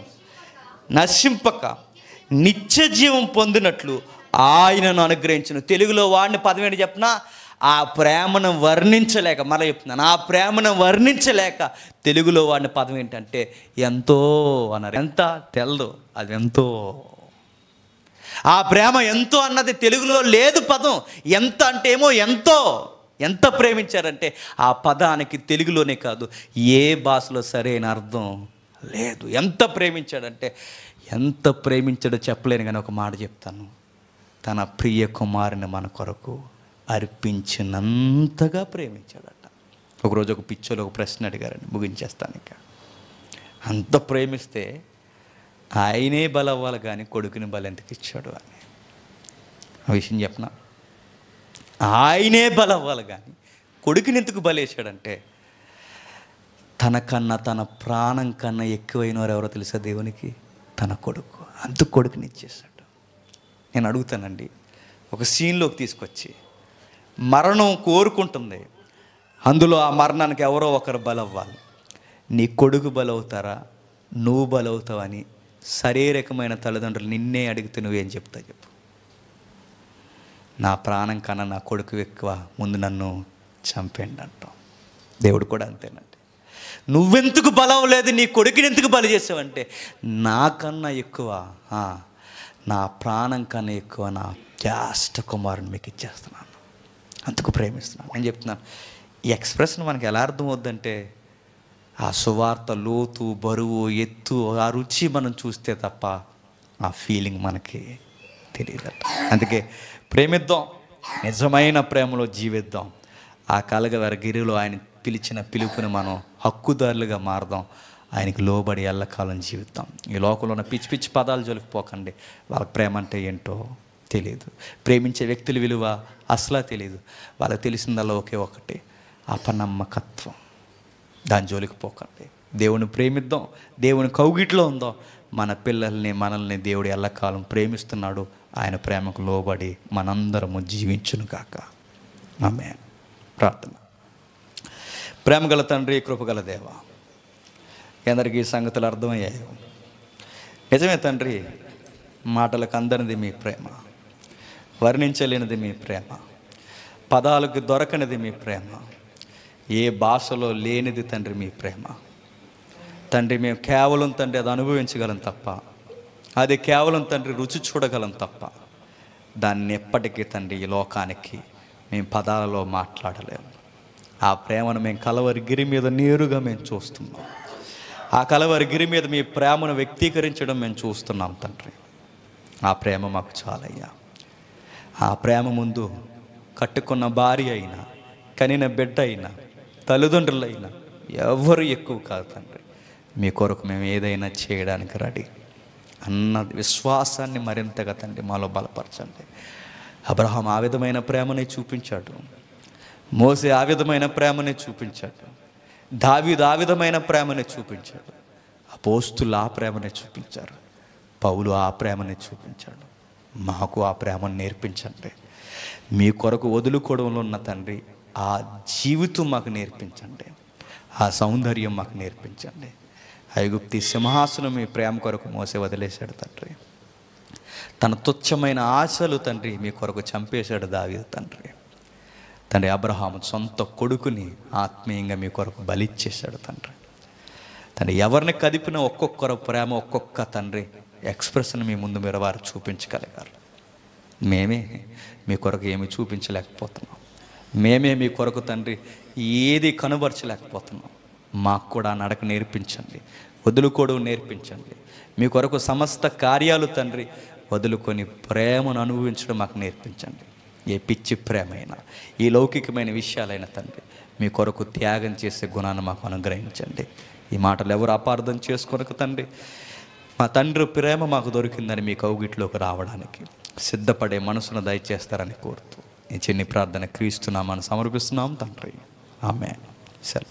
నశింపక నిత్య జీవం పొందినట్లు ఆయనను అనుగ్రహించిన. తెలుగులో వాడిని పదం ఏంటి చెప్పిన, ఆ ప్రేమను వర్ణించలేక, మళ్ళీ చెప్తున్నాను, ఆ ప్రేమను వర్ణించలేక తెలుగులో వాడిని పదం ఏంటంటే ఎంతో అన్నారు. ఎంత తెలదు, అది ఎంతో. ఆ ప్రేమ ఎంతో అన్నది తెలుగులో లేదు పదం. ఎంత అంటే ఏమో ఎంతో, ఎంత ప్రేమించారంటే ఆ పదానికి తెలుగులోనే కాదు ఏ భాషలో సరైన అర్థం లేదు. ఎంత ప్రేమించాడంటే, ఎంత ప్రేమించాడో చెప్పలేను, కానీ ఒక మాట చెప్తాను, తన ప్రియ కుమారుని మన కొరకు అర్పించినంతగా ప్రేమించాడట. ఒకరోజు ఒక పిచ్చోలో ఒక ప్రశ్న అడిగారండి, ముగించేస్తాను ఇక. అంత ప్రేమిస్తే ఆయనే బలవ్వాలి కానీ కొడుకుని బలి ఎందుకు ఇచ్చాడు అని ఆ విషయం చెప్పనా. ఆయనే బలవ్వాలి కానీ కొడుకుని ఎందుకు బలేశాడంటే, తనకన్నా తన ప్రాణం కన్నా ఎక్కువైన వారు ఎవరో తెలుసా దేవునికి? తన కొడుకు. అందుకు కొడుకుని ఇచ్చేశాడు. నేను అడుగుతానండి, ఒక సీన్లోకి తీసుకొచ్చి మరణం కోరుకుంటుంది, అందులో ఆ మరణానికి ఎవరో ఒకరు బలవ్వాలి. నీ కొడుకు బలవుతారా, నువ్వు బలవుతావని శారీరకమైన తల్లిదండ్రులు నిన్నే అడిగితే నువ్వేం చెప్తావు చెప్పు? నా ప్రాణం కన్నా నా కొడుకు ఎక్కువ, ముందు నన్ను చంపేయండి అంటాం. దేవుడు కూడా అంతేనండి. నువ్వెందుకు బలం లేదు, నీ కొడుకుని ఎందుకు బలి చేసావంటే, నాకన్నా ఎక్కువ, నా ప్రాణం కన్నా ఎక్కువ నా జ్యేష్ఠ కుమారుని మీకు ఇచ్చేస్తున్నాను, అందుకు ప్రేమిస్తున్నాను. నేను చెప్తున్నాను, ఈ ఎక్స్ప్రెషన్ మనకి ఎలా అర్థం అవుద్దంటే, ఆ సువార్త లోతు, బరువు, ఎత్తు, ఆ రుచి మనం చూస్తే తప్ప ఆ ఫీలింగ్ మనకి తెలియదట. అందుకే ప్రేమిద్దాం, నిజమైన ప్రేమలో జీవిద్దాం. ఆ కలగవారి గిరిలో ఆయన పిలిచిన పిలుపుని మనం హక్కుదారులుగా మారదాం. ఆయనకి లోబడి ఎల్లకాలం జీవిద్దాం. ఈ లోకంలో ఉన్న పిచ్చి పిచ్చి పదాలు జోలికిపోకండి. వాళ్ళకి ప్రేమ అంటే ఏంటో తెలియదు, ప్రేమించే వ్యక్తుల విలువ అసలు తెలియదు. వాళ్ళకి తెలిసిందల్లా ఒకే ఒకటి, అపనమ్మకత్వం. దాని జోలికి పోకండి. దేవుని ప్రేమిద్దాం, దేవుని కౌగిట్లో ఉందాం. మన పిల్లల్ని, మనల్ని దేవుడు ఎల్లకాలం ప్రేమిస్తున్నాడు. ఆయన ప్రేమకు లోబడి మనందరము జీవించును గాక. ఆమేన్. ప్రార్థన. ప్రేమగల తండ్రి, కృపగల దేవ, ఎందరికీ సంగతులు అర్థమయ్యాయి. నిజమే తండ్రి, మాటలకు అందనిది మీ ప్రేమ, వర్ణించలేనిది మీ ప్రేమ, పదాలకు దొరకనిది మీ ప్రేమ, ఏ భాషలో లేనిది తండ్రి మీ ప్రేమ. తండ్రి, మేము కేవలం తండ్రి అది అనుభవించగలం తప్ప, అది కేవలం తండ్రి రుచి చూడగలం తప్ప, దాన్ని ఎప్పటికీ తండ్రి ఈ లోకానికి మేము పదాలలో మాట్లాడలేము. ఆ ప్రేమను మేము కలవరి గిరి మీద నేరుగా మేము చూస్తున్నాం. ఆ కలవరి గిరి మీద మీ ప్రేమను వ్యక్తీకరించడం మేము చూస్తున్నాం తండ్రి. ఆ ప్రేమ మాకు చాలయ్యా. ఆ ప్రేమ ముందు కట్టుకున్న భార్య అయినా, కనిన బిడ్డ అయినా, తల్లిదండ్రులైనా ఎవరు ఎక్కువ కాదు తండ్రి. మీ కొరకు మేము ఏదైనా చేయడానికి రెడీ అన్న విశ్వాసాన్ని మరింతగా తండ్రి మాలో బలపరచండి. అబ్రహాం ఆ విధమైన ప్రేమని చూపించాడు, మోసే ఆ విధమైన ప్రేమని చూపించాడు, దావీదు ఆ విధమైన ప్రేమని చూపించాడు, అపోస్తులు ఆ ప్రేమని చూపించారు, పౌలు ఆ ప్రేమని చూపించాడు. మాకు ఆ ప్రేమను నేర్పించండి. మీ కొరకు వదులుకోవడంలో ఉన్న తండ్రి ఆ జీవితం మాకు నేర్పించండి. ఆ సౌందర్యం మాకు నేర్పించండి. ఐగుప్తి సింహాసనం మీ ప్రేమ కొరకు మోసే వదిలేశాడు తండ్రి. తన తుచ్చమైన ఆశలు తండ్రి మీ కొరకు చంపేశాడు దావీదు తండ్రి. తండ్రి, అబ్రహాము సొంత కొడుకుని ఆత్మీయంగా మీ కొరకు బలిచ్చేశాడు తండ్రి. తండ్రి, ఎవరిని కదిపిన ఒక్కొక్కరు ప్రేమ, ఒక్కొక్క తండ్రి ఎక్స్ప్రెషన్ మీ ముందు మీరు వారు చూపించగలిగారు. మేమే మీ కొరకు ఏమి చూపించలేకపోతున్నాం. మేమే మీ కొరకు తండ్రి ఏది కనుబరచలేకపోతున్నాం. మాకు కూడా నడక నేర్పించండి, వదులుకోవడం నేర్పించండి. మీ కొరకు సమస్త కార్యాలు తండ్రి వదులుకొని ప్రేమను అనుభవించడం మాకు నేర్పించండి. ఏ పిచ్చి ప్రేమైనా, ఈ లౌకికమైన విషయాలైనా తండ్రి మీ కొరకు త్యాగం చేసే గుణాన్ని మాకు అనుగ్రహించండి. ఈ మాటలు ఎవరు అపార్థం చేసుకోనక తండ్రి, మా తండ్రి ప్రేమ మాకు దొరికిందని మీ కౌగిట్లోకి రావడానికి సిద్ధపడే మనసును దయచేస్తారని కోరుతూ ఈ చిన్ని ప్రార్థన క్రీస్తు నామమున సమర్పిస్తున్నాం తండ్రి. ఆమేన్. సరే.